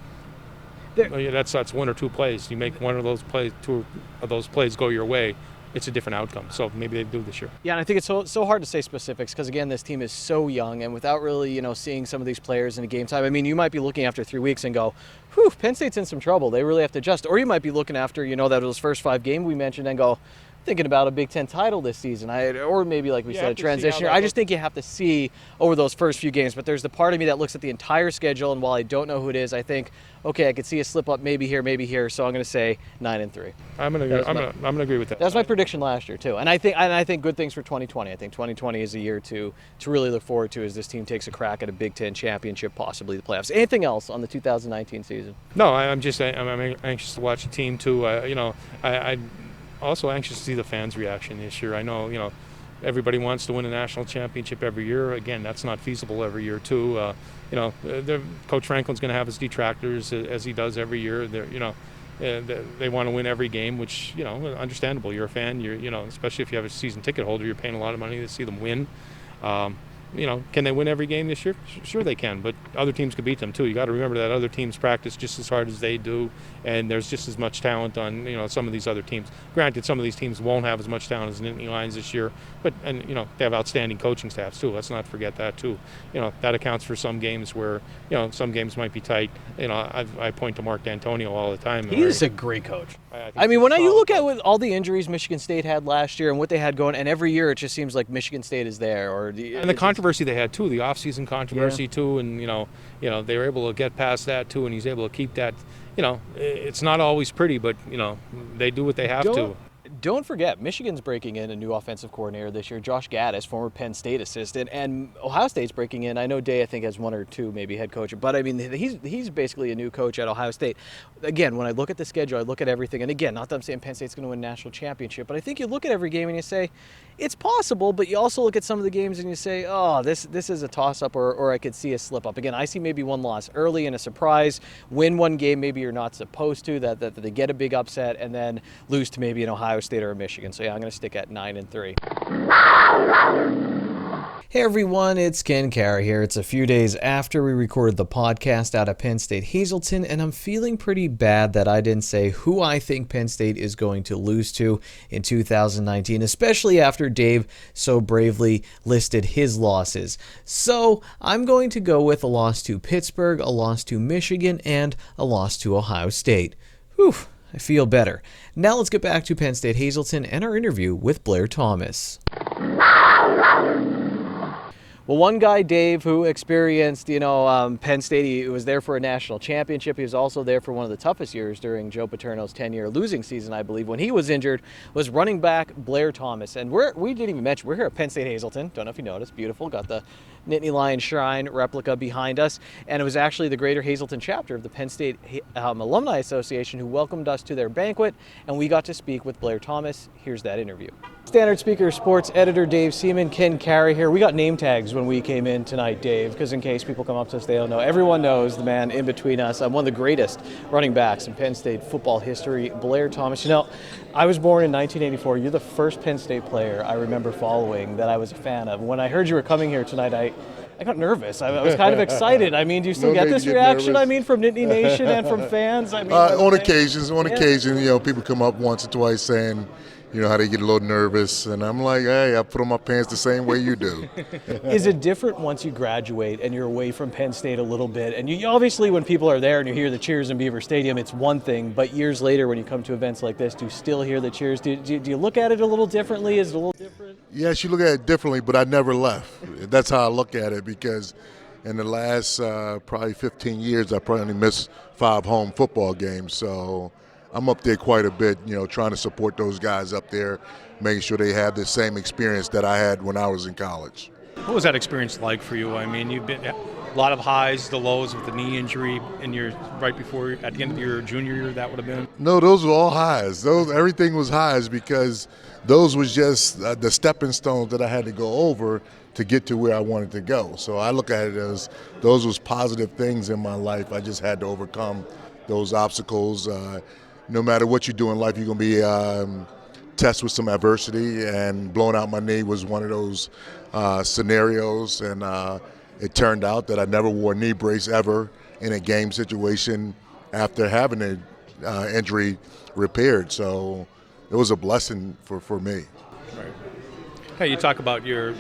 that's 1 or 2 plays. You make one of those plays, 2 of those plays go your way, it's a different outcome. So maybe they do this year. Yeah, and I think it's so hard to say specifics because, again, this team is so young, and without really, seeing some of these players in a game time, I mean, you might be looking after 3 weeks and go, whew, Penn State's in some trouble. They really have to adjust. Or you might be looking after, those first 5 games we mentioned and go, thinking about a Big Ten title this season, or maybe like we said, a transition year. I just think you have to see over those first few games. But there's the part of me that looks at the entire schedule, and while I don't know who it is, I think, okay, I could see a slip up maybe here. So I'm going to say 9-3. I'm going to agree with that. That was my prediction last year too, and I think good things for 2020. I think 2020 is a year to really look forward to as this team takes a crack at a Big Ten championship, possibly the playoffs. Anything else on the 2019 season? No, I'm anxious to watch the team too. I'm also anxious to see the fans' reaction this year. I know, everybody wants to win a national championship every year. Again, that's not feasible every year too. Coach Franklin's going to have his detractors as he does every year. They want to win every game, which, understandable. You're a fan. Especially if you have a season ticket holder, you're paying a lot of money to see them win. Can they win every game this year? Sure they can, but other teams could beat them too. You got to remember that other teams practice just as hard as they do, and there's just as much talent on some of these other teams. Granted, some of these teams won't have as much talent as the Nittany Lions this year, but they have outstanding coaching staffs too. Let's not forget that too. That accounts for some games where some games might be tight. I point to Mark D'Antonio all the time. He's a great coach. I mean, when you look at with all the injuries Michigan State had last year and what they had going, and every year it just seems like Michigan State is there, and the controversy they had too, the off-season controversy too, and they were able to get past that too, and he's able to keep that. It's not always pretty, but they do what they have to. Don't forget, Michigan's breaking in a new offensive coordinator this year, Josh Gattis, former Penn State assistant, and Ohio State's breaking in. I know Day, I think, has 1 or 2 maybe head coach, but I mean, he's basically a new coach at Ohio State. Again, when I look at the schedule, I look at everything, and again, not that I'm saying Penn State's going to win a national championship, but I think you look at every game and you say, it's possible, but you also look at some of the games and you say, oh, this is a toss-up, or I could see a slip-up. Again, I see maybe 1 loss early and a surprise, win 1 game maybe you're not supposed to, that they get a big upset, and then lose to maybe an Ohio State or a Michigan. So yeah, I'm going to stick at 9-3. Hey everyone, it's Ken Carey here. It's a few days after we recorded the podcast out of Penn State Hazleton, and I'm feeling pretty bad that I didn't say who I think Penn State is going to lose to in 2019, especially after Dave so bravely listed his losses. So I'm going to go with a loss to Pittsburgh, a loss to Michigan, and a loss to Ohio State. Whew, I feel better. Now let's get back to Penn State Hazleton and our interview with Blair Thomas. Well, one guy, Dave, who experienced, Penn State, he was there for a national championship. He was also there for one of the toughest years during Joe Paterno's 10-year losing season, I believe, when he was injured, was running back Blair Thomas. And we didn't even mention, we're here at Penn State Hazleton. Don't know if you noticed. Beautiful. Got the Nittany Lion Shrine replica behind us. And it was actually the Greater Hazleton chapter of the Penn State Alumni Association who welcomed us to their banquet, and we got to speak with Blair Thomas. Here's that interview. Standard Speaker Sports Editor Dave Seaman, Ken Carey here. We got name tags when we came in tonight, Dave, because in case people come up to us, they don't know. Everyone knows the man in between us. I'm one of the greatest running backs in Penn State football history, Blair Thomas. I was born in 1984. You're the first Penn State player I remember following that I was a fan of. When I heard you were coming here tonight, I got nervous. I was kind of excited. Do you still get this reaction? From Nittany Nation and from fans? On occasion, people come up once or twice saying, how they get a little nervous, and I'm like, hey, I put on my pants the same way you do. Is it different once you graduate and you're away from Penn State a little bit? And you obviously, when people are there and you hear the cheers in Beaver Stadium, it's one thing, but years later when you come to events like this, do you still hear the cheers? Do you look at it a little differently? Is it a little different? Yes, you look at it differently, but I never left. That's how I look at it, because in the last probably 15 years, I probably only missed 5 home football games, so I'm up there quite a bit, trying to support those guys up there, making sure they have the same experience that I had when I was in college. What was that experience like for you? You've been a lot of highs, the lows with the knee injury, and you're right before, at the end of your junior year, that would have been? No, those were all highs. Everything was highs, because those was just the stepping stones that I had to go over to get to where I wanted to go. So I look at it as those was positive things in my life. I just had to overcome those obstacles. No matter what you do in life, you're going to be tested with some adversity, and blowing out my knee was one of those scenarios. And it turned out that I never wore a knee brace ever in a game situation after having an injury repaired. So it was a blessing for me. Right. Hey, you talk about your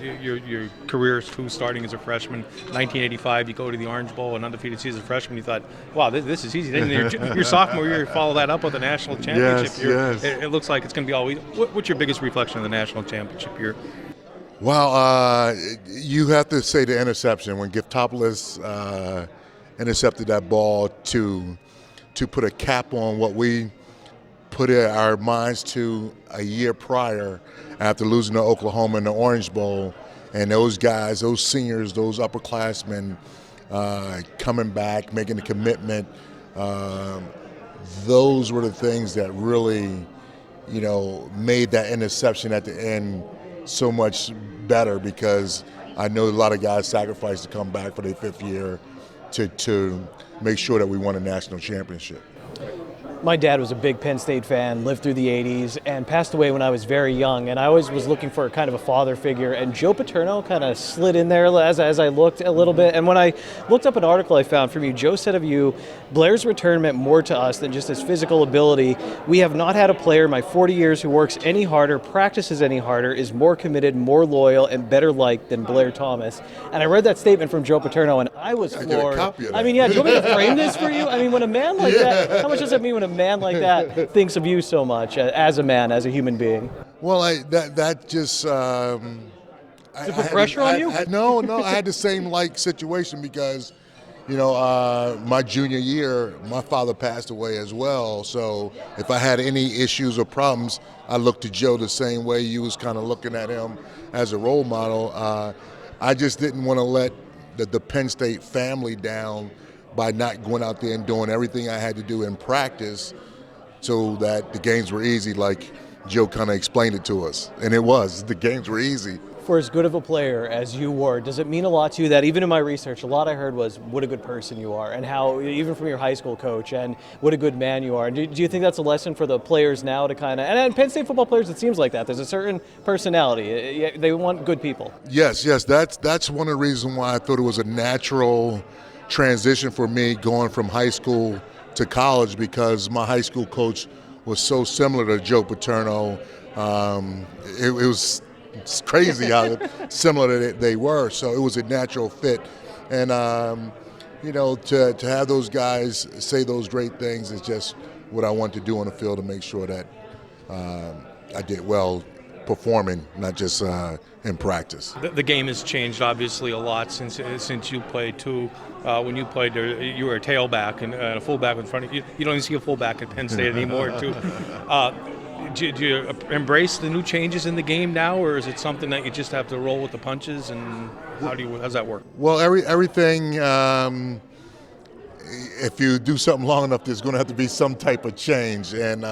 career too, starting as a freshman. 1985, you go to the Orange Bowl, an undefeated season as a freshman. You thought, wow, this is easy. Then your sophomore year, you follow that up with a national championship. Yes. It looks like it's going to be always. What's your biggest reflection of the national championship year? Well, you have to say the interception. When Giftopoulos intercepted that ball to put a cap on what we put our minds to a year prior after losing to Oklahoma in the Orange Bowl, and those guys, those seniors, those upperclassmen coming back, making a commitment, those were the things that really, made that interception at the end so much better, because I know a lot of guys sacrificed to come back for their 5th year to make sure that we won a national championship. My dad was a big Penn State fan, lived through the 80s, and passed away when I was very young. And I always was looking for kind of a father figure. And Joe Paterno kind of slid in there as I looked a little bit. And when I looked up an article I found from you, Joe said of you, Blair's return meant more to us than just his physical ability. We have not had a player in my 40 years who works any harder, practices any harder, is more committed, more loyal, and better liked than Blair Thomas. And I read that statement from Joe Paterno, and I was floored. Do you want me to frame this for you? When a man like that, how much does it mean when a man like that thinks of you so much as a man, as a human being? Well, that just Does it put pressure on you? No, I had the same situation, because my junior year, my father passed away as well. So if I had any issues or problems, I looked to Joe the same way you was kind of looking at him as a role model. I just didn't want to let the Penn State family down by not going out there and doing everything I had to do in practice so that the games were easy, like Joe kind of explained it to us. And it was. The games were easy. For as good of a player as you were, does it mean a lot to you that, even in my research, a lot I heard was what a good person you are, and how, even from your high school coach, and what a good man you are. Do you think that's a lesson for the players now to kind of, and Penn State football players, it seems like that. There's a certain personality. They want good people. Yes. That's one of the reasons why I thought it was a natural transition for me going from high school to college, because my high school coach was so similar to Joe Paterno. It's crazy how similar they were. So it was a natural fit. And, to have those guys say those great things is just what I want to do on the field, to make sure that I did well performing, not just in practice. The game has changed obviously a lot since you played too. When you played there, you were a tailback and a fullback in front of you. You don't even see a fullback at Penn State anymore too. Do you embrace the new changes in the game now, or is it something that you just have to roll with the punches? And how's that work? Well, everything. If you do something long enough, there's going to have to be some type of change, and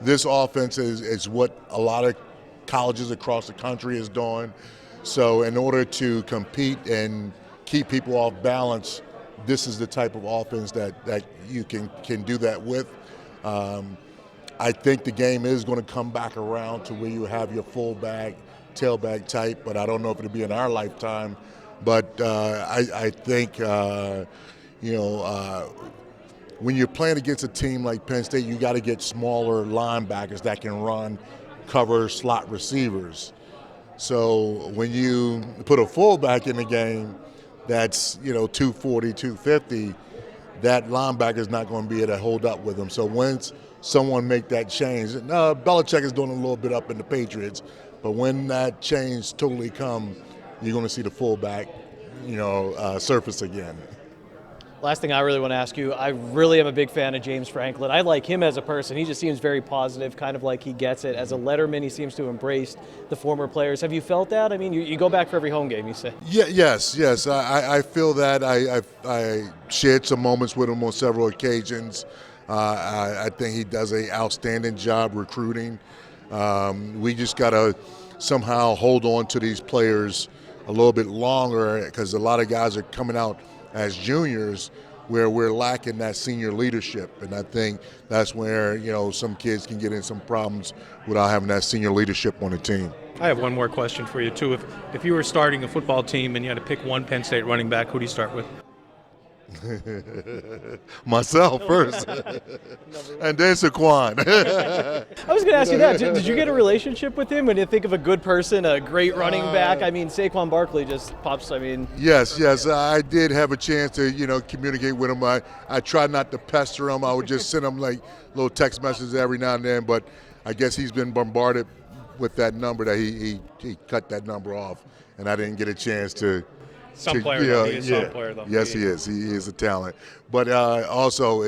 this offense is what a lot of colleges across the country is doing. So in order to compete and keep people off balance, this is the type of offense that you can do that with. I think the game is going to come back around to where you have your fullback, tailback type, but I don't know if it'll be in our lifetime. But I think, when you're playing against a team like Penn State, you got to get smaller linebackers that can run, cover slot receivers. So when you put a fullback in the game that's 240, 250, that linebacker is not going to be able to hold up with them. So once someone make that change, Belichick is doing a little bit up in the Patriots, but when that change totally comes, you're going to see the fullback, surface again. Last thing I really want to ask you, I really am a big fan of James Franklin. I like him as a person. He just seems very positive, kind of like he gets it. As a letterman, he seems to embrace the former players. Have you felt that? I mean, you go back for every home game, you say. Yeah, yes. I feel that. I shared some moments with him on several occasions. I think he does an outstanding job recruiting. We just got to somehow hold on to these players a little bit longer, because a lot of guys are coming out as juniors where we're lacking that senior leadership. And I think that's where, some kids can get in some problems without having that senior leadership on the team. I have one more question for you, too. If you were starting a football team and you had to pick one Penn State running back, who do you start with? Myself first, and then Saquon. I was going to ask you that. Did you get a relationship with him? When you think of a good person, a great running back, Saquon Barkley just pops. Yes. I did have a chance to, communicate with him. I tried not to pester him. I would just send him like little text messages every now and then. But I guess he's been bombarded with that number that he cut that number off, and I didn't get a chance to. Some player, though. He is some player, though. Yes, he is. He is a talent. But also,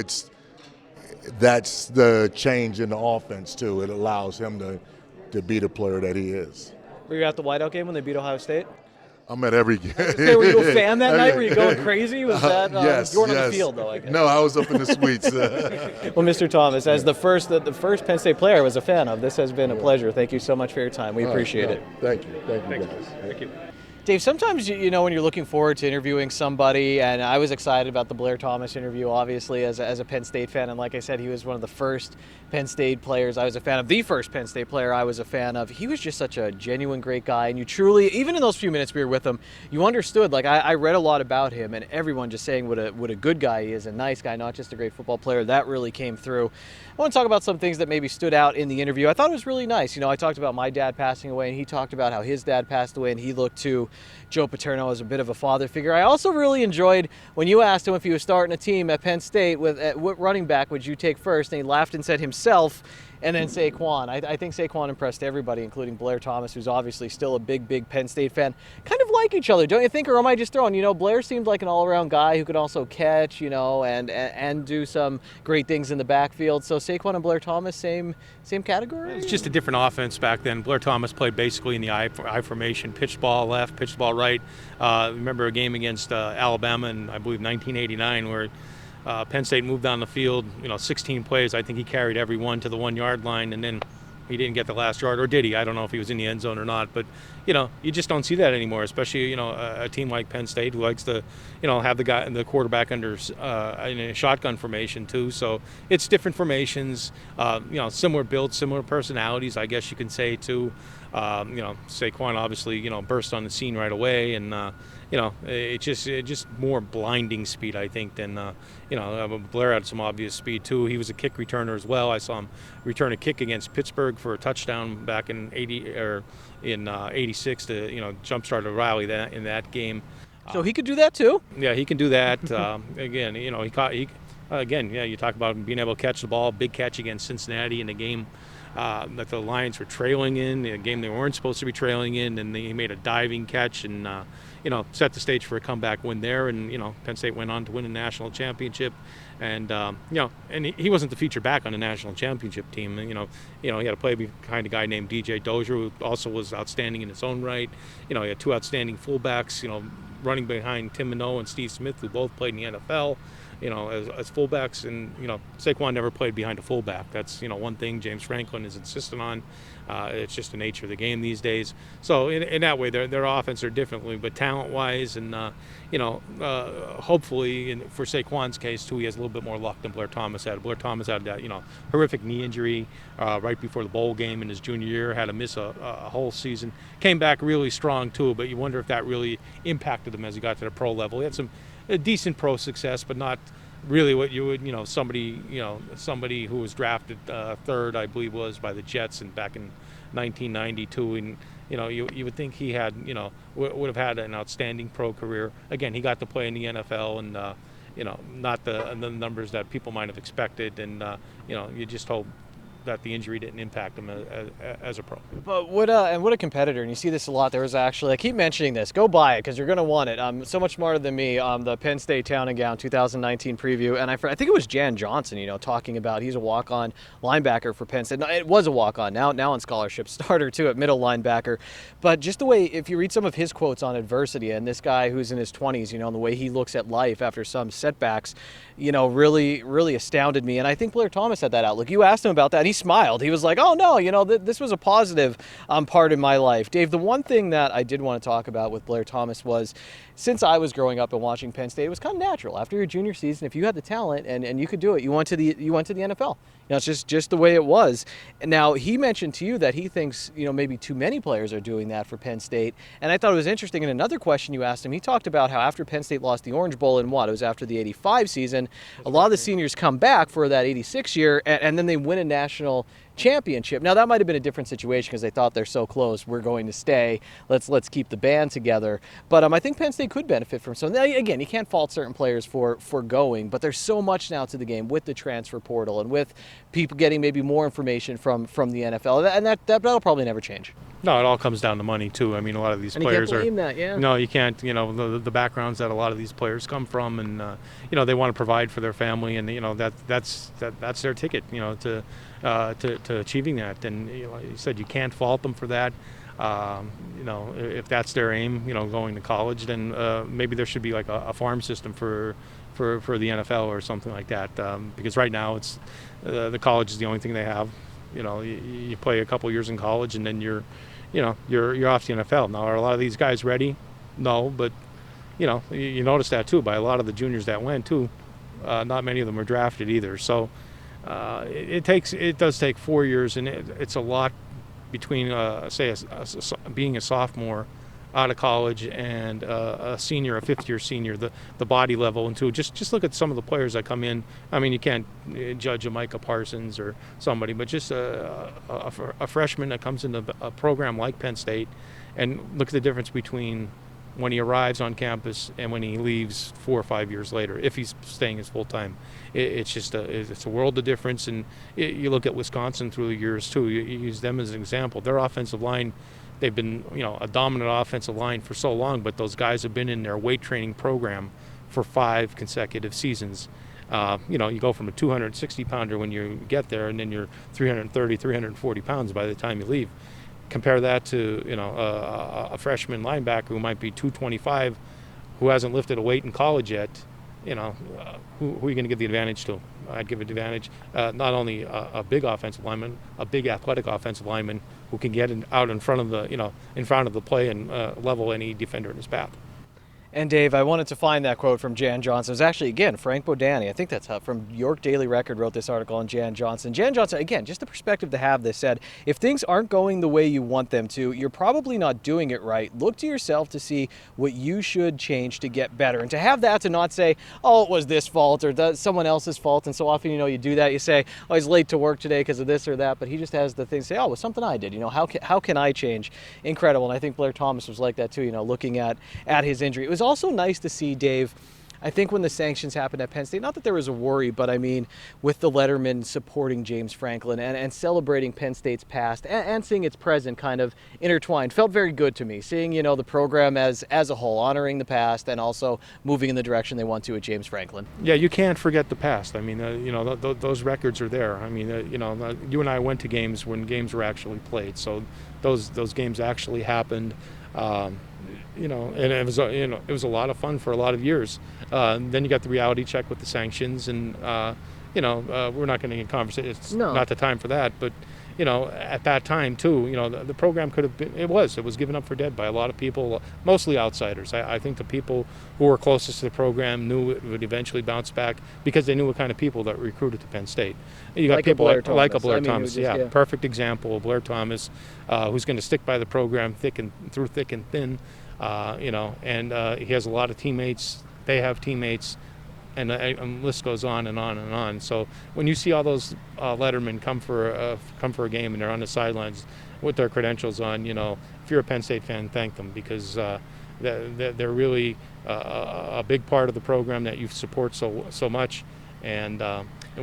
that's the change in the offense, too. It allows him to be the player that he is. Were you at the whiteout game when they beat Ohio State? I'm at every game. Were you a fan that night? Were you going crazy? Was that yes, you weren't on the field, though, I guess. No, I was up in the suites. Well, Mr. Thomas, as the first Penn State player I was a fan of, this has been a pleasure. Thank you so much for your time. We appreciate it. Thank you. Thank you, guys. Thank you. Dave, sometimes, when you're looking forward to interviewing somebody, and I was excited about the Blair Thomas interview, obviously, as a Penn State fan, and like I said, he was one of the first Penn State players I was a fan of, the first Penn State player I was a fan of. He was just such a genuine great guy, and you truly, even in those few minutes we were with him, you understood. Like, I read a lot about him, and everyone just saying what a good guy he is, a nice guy, not just a great football player. That really came through. I want to talk about some things that maybe stood out in the interview. I thought it was really nice. I talked about my dad passing away, and he talked about how his dad passed away, and he looked to Joe Paterno as a bit of a father figure. I also really enjoyed when you asked him if he was starting a team at Penn State, what running back would you take first, and he laughed and said himself, and then Saquon. I think Saquon impressed everybody, including Blair Thomas, who's obviously still a big Penn State fan. Kind of like each other, don't you think? Or am I just throwing? Blair seemed like an all-around guy who could also catch, and do some great things in the backfield. So Saquon and Blair Thomas, same category? It's just a different offense back then. Blair Thomas played basically in the I formation, pitched ball left, pitched ball right. Remember a game against Alabama in, I believe, 1989 where Penn State moved down the field, 16 plays. I think he carried every one to the 1 yard line, and then he didn't get the last yard, or did he? I don't know if he was in the end zone or not. But, you just don't see that anymore, especially, a team like Penn State who likes to, have the quarterback under in a shotgun formation too. So it's different formations, similar builds, similar personalities, I guess you can say too. Saquon obviously, burst on the scene right away, and it's just more blinding speed, I think, than Blair had some obvious speed too. He was a kick returner as well. I saw him return a kick against Pittsburgh for a touchdown back in 86 to jumpstart a rally in that game. So he could do that too. Yeah, he can do that. Again, you talk about him being able to catch the ball. Big catch against Cincinnati in the game that the Lions were trailing in, a game they weren't supposed to be trailing in, and he made a diving catch and set the stage for a comeback win there. And Penn State went on to win a national championship. And and he wasn't the feature back on the national championship team. He had to play behind a guy named DJ Dozier, who also was outstanding in his own right. He had two outstanding fullbacks, running behind Tim Minot and Steve Smith, who both played in the NFL, as fullbacks. And Saquon never played behind a fullback. That's one thing James Franklin is insistent on. It's just the nature of the game these days. So in that way, their offense are differently, but talent-wise, and hopefully, for Saquon's case too, he has a little bit more luck than Blair Thomas had. Blair Thomas had that horrific knee injury right before the bowl game in his junior year, had to miss a whole season. Came back really strong too, but you wonder if that really impacted him as he got to the pro level. He had some decent pro success, but not really what you would, somebody who was drafted third, I believe, was by the Jets and back in 1992, and you would think he had, would have had an outstanding pro career. Again, he got to play in the NFL, and not the numbers that people might have expected, and you just hope that the injury didn't impact him as a pro. But what a competitor, and you see this a lot. There was actually, I keep mentioning this, go buy it because you're going to want it. So much smarter than me. The Penn State Town and Gown 2019 preview, and I think it was Jan Johnson, talking about he's a walk-on linebacker for Penn State. No, it was a walk-on, now on scholarship, starter too at middle linebacker. But just the way, if you read some of his quotes on adversity, and this guy who's in his 20s, and the way he looks at life after some setbacks, really, really astounded me. And I think Blair Thomas had that outlook. You asked him about that, and he smiled. He was like, oh no, this was a positive part in my life. Dave, the one thing that I did want to talk about with Blair Thomas was, since I was growing up and watching Penn State, it was kind of natural. After your junior season, if you had the talent and you could do it, you went to the NFL. It's just the way it was. And now, he mentioned to you that he thinks, maybe too many players are doing that for Penn State. And I thought it was interesting. In another question you asked him, he talked about how after Penn State lost the Orange Bowl in it was after the 85 season, a lot of the seniors come back for that 86 year, and then they win a national championship. Now, that might have been a different situation because they thought they're so close, we're going to stay, let's keep the band together. But I think Penn State could benefit from some. Again, you can't fault certain players for going, but there's so much now to the game with the transfer portal and with people getting maybe more information from the NFL, and that'll probably never change. No, it all comes down to money too. A lot of these players you can't blame that, yeah. No, you can't. The backgrounds that a lot of these players come from, and they want to provide for their family, and that's their ticket, to achieving that. And you said you can't fault them for that. If that's their aim, going to college, then maybe there should be like a farm system for the NFL or something like that. Because right now it's the college is the only thing they have. You play a couple years in college and then you're off to the NFL. Now, are a lot of these guys ready? No, but you notice that too by a lot of the juniors that went too. Not many of them were drafted either. So it does take 4 years, and it's a lot between being a sophomore out of college and a senior, a fifth-year senior, the body level, and just look at some of the players that come in. You can't judge a Micah Parsons or somebody, but just a freshman that comes into a program like Penn State, and look at the difference between when he arrives on campus and when he leaves 4 or 5 years later, if he's staying his full time. It's a world of difference. And you look at Wisconsin through the years too. You use them as an example. Their offensive line, they've been a dominant offensive line for so long, but those guys have been in their weight training program for 5 consecutive seasons. You go from a 260 pounder when you get there, and then you're 330, 340 pounds by the time you leave. Compare that to a freshman linebacker who might be 225, who hasn't lifted a weight in college yet. Who are you going to give the advantage to? I'd give an advantage not only a big offensive lineman, a big athletic offensive lineman who can get out in front of the play and level any defender in his path. And Dave, I wanted to find that quote from Jan Johnson. It was actually, again, Frank Bodani. I think that's from York Daily Record wrote this article on Jan Johnson. Jan Johnson, again, just the perspective to have this, said, if things aren't going the way you want them to, you're probably not doing it right. Look to yourself to see what you should change to get better. And to have that, to not say, oh, it was this fault or someone else's fault. And so often, you do that. You say, oh, he's late to work today because of this or that. But he just has the thing to say, oh, it was something I did. How can I change? Incredible. And I think Blair Thomas was like that too, looking at his injury. It was also nice to see, Dave, I think when the sanctions happened at Penn State, not that there was a worry, but I mean, with the letterman supporting James Franklin and celebrating Penn State's past and seeing its present kind of intertwined, felt very good to me. Seeing, you know, the program as a whole, honoring the past and also moving in the direction they want to with James Franklin. Yeah, you can't forget the past. I mean, you know, those records are there. I mean, you know, you and I went to games when games were actually played, so those games actually happened. You know, and it was a lot of fun for a lot of years. Then you got the reality check with the sanctions, and you know, we're not going to get conversation. It's not the time for that, but. You know, at that time too, you know, the program could have been, it was given up for dead by a lot of people, mostly outsiders. I think the people who were closest to the program knew it would eventually bounce back because they knew what kind of people that recruited to Penn State. You got people like a Blair Thomas, perfect example of Blair Thomas, who's going to stick by the program through thick and thin, you know, and he has a lot of teammates. They have teammates. And the list goes on and on and on. So when you see all those lettermen come for a game and they're on the sidelines with their credentials on, you know, if you're a Penn State fan, thank them because they're really a big part of the program that you support so much. And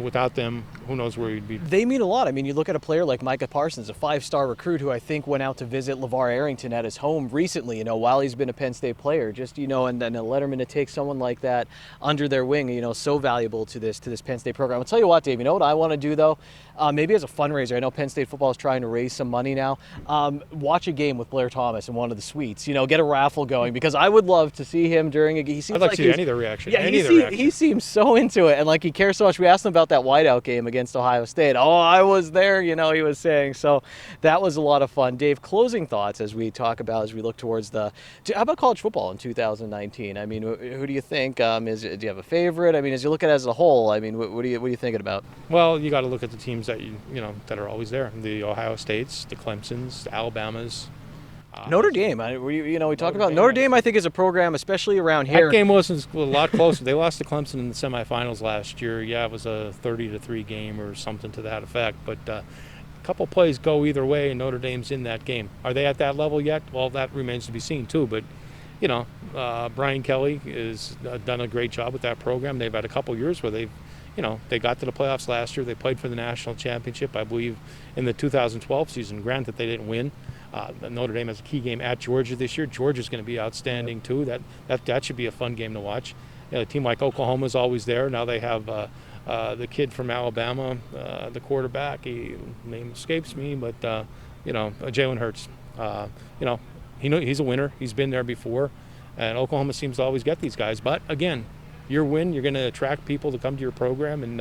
without them, who knows where you'd be. They mean a lot. I mean, you look at a player like Micah Parsons, a 5-star recruit who I think went out to visit LeVar Arrington at his home recently, you know, while he's been a Penn State player. Just, you know, and then a letterman to take someone like that under their wing, you know, so valuable to this Penn State program. I'll tell you what, Dave, you know what I want to do, though? Maybe as a fundraiser, I know Penn State football is trying to raise some money now. Watch a game with Blair Thomas in one of the suites. You know, get a raffle going because I would love to see him during a game. I'd like to see any of the reaction. Yeah, he seems so into it and like he cares so much. We asked him about that whiteout game against Ohio State. Oh, I was there, you know, he was saying. So that was a lot of fun. Dave, closing thoughts as we look towards how about college football in 2019? I mean, who do you think? Do you have a favorite? I mean, as you look at it as a whole, I mean, what are you thinking about? Well, you got to look at the teams that you know that are always there: the Ohio States, the Clemsons, the Alabamas. Notre Dame. We talk about Notre Dame. I think is a program, especially around here. That game was a lot closer. They lost to Clemson in the semifinals last year. Yeah, it was a 30-3 game or something to that effect. But a couple plays go either way, and Notre Dame's in that game. Are they at that level yet? Well, that remains to be seen too. But you know, Brian Kelly has done a great job with that program. They've had a couple years where they got to the playoffs last year. They played for the national championship, I believe, in the 2012 season. Granted, they didn't win. Notre Dame has a key game at Georgia this year. Georgia's going to be outstanding too. That should be a fun game to watch. You know, a team like Oklahoma's always there. Now they have the kid from Alabama, the quarterback. Name escapes me, but Jalen Hurts. He's a winner. He's been there before, and Oklahoma seems to always get these guys. But again, your win, you're going to attract people to come to your program, and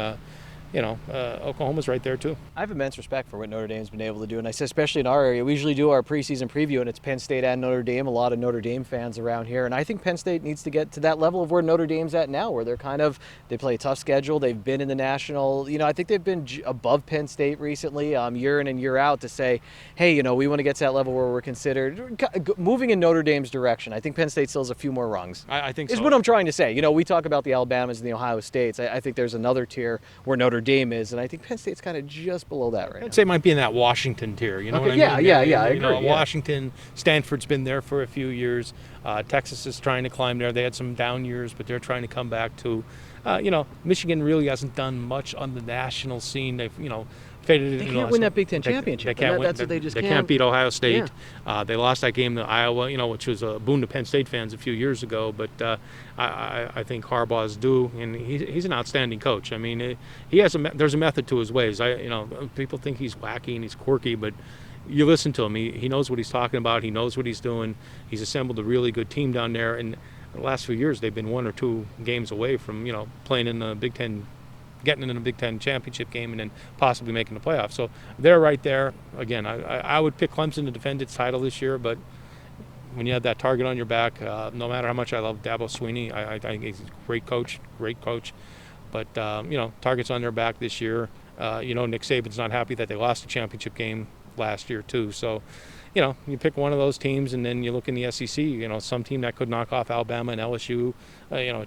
Oklahoma's right there too. I have immense respect for what Notre Dame's been able to do, and I say especially in our area. We usually do our preseason preview, and it's Penn State and Notre Dame. A lot of Notre Dame fans around here, and I think Penn State needs to get to that level of where Notre Dame's at now, where they play a tough schedule. They've been in the national. You know, I think they've been above Penn State recently, year in and year out, to say, hey, you know, we want to get to that level where we're considered moving in Notre Dame's direction. I think Penn State still has a few more rungs. I think is so. What I'm trying to say. You know, we talk about the Alabamas and the Ohio States. I think there's another tier where Notre Dame is, and I think Penn State's kind of just below that right now. I'd say it might be in that Washington tier. You know what I mean? Yeah, I agree. Washington, Stanford's been there for a few years. Texas is trying to climb there. They had some down years, but they're trying to come back too. Michigan really hasn't done much on the national scene. They've, faded. They can't win that Big Ten championship. They can't win. That's what they just can't. They can't beat Ohio State. Yeah. They lost that game to Iowa, which was a boon to Penn State fans a few years ago. But I think Harbaugh's due, and he's an outstanding coach. I mean, there's a method to his ways. People think he's wacky and he's quirky, but you listen to him. He knows what he's talking about. He knows what he's doing. He's assembled a really good team down there. And the last few years, they've been 1 or 2 games away from playing in the Big Ten. Getting in a Big Ten championship game and then possibly making the playoffs. So they're right there. Again, I would pick Clemson to defend its title this year, but when you have that target on your back, no matter how much I love Dabo Swinney, I think he's a great coach. But, targets on their back this year. Nick Saban's not happy that they lost the championship game last year too. So, you pick one of those teams and then you look in the SEC, some team that could knock off Alabama and LSU,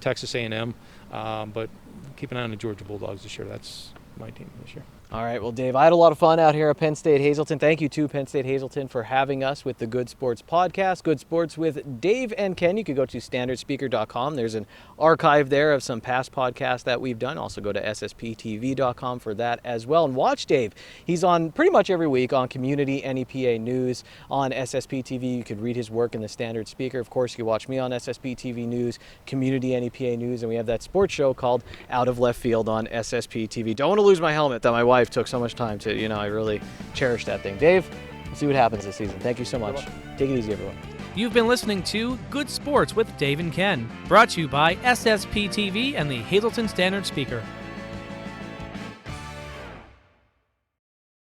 Texas A&M. But keep an eye on the Georgia Bulldogs this year. That's my team this year. All right, well, Dave, I had a lot of fun out here at Penn State Hazleton. Thank you to Penn State Hazleton for having us with the Good Sports podcast. Good Sports with Dave and Ken. You could go to standardspeaker.com. There's an archive there of some past podcasts that we've done. Also go to ssptv.com for that as well. And watch Dave. He's on pretty much every week on Community NEPA News on SSP TV. You could read his work in the Standard Speaker. Of course, you can watch me on SSP TV News, Community NEPA News, and we have that sports show called Out of Left Field on SSP TV. Don't want to lose my helmet that my wife took so much time to, I really cherish that thing. Dave, we'll see what happens this season. Thank you so much. Take it easy, everyone. You've been listening to Good Sports with Dave and Ken, brought to you by SSP TV and the Hazleton Standard Speaker.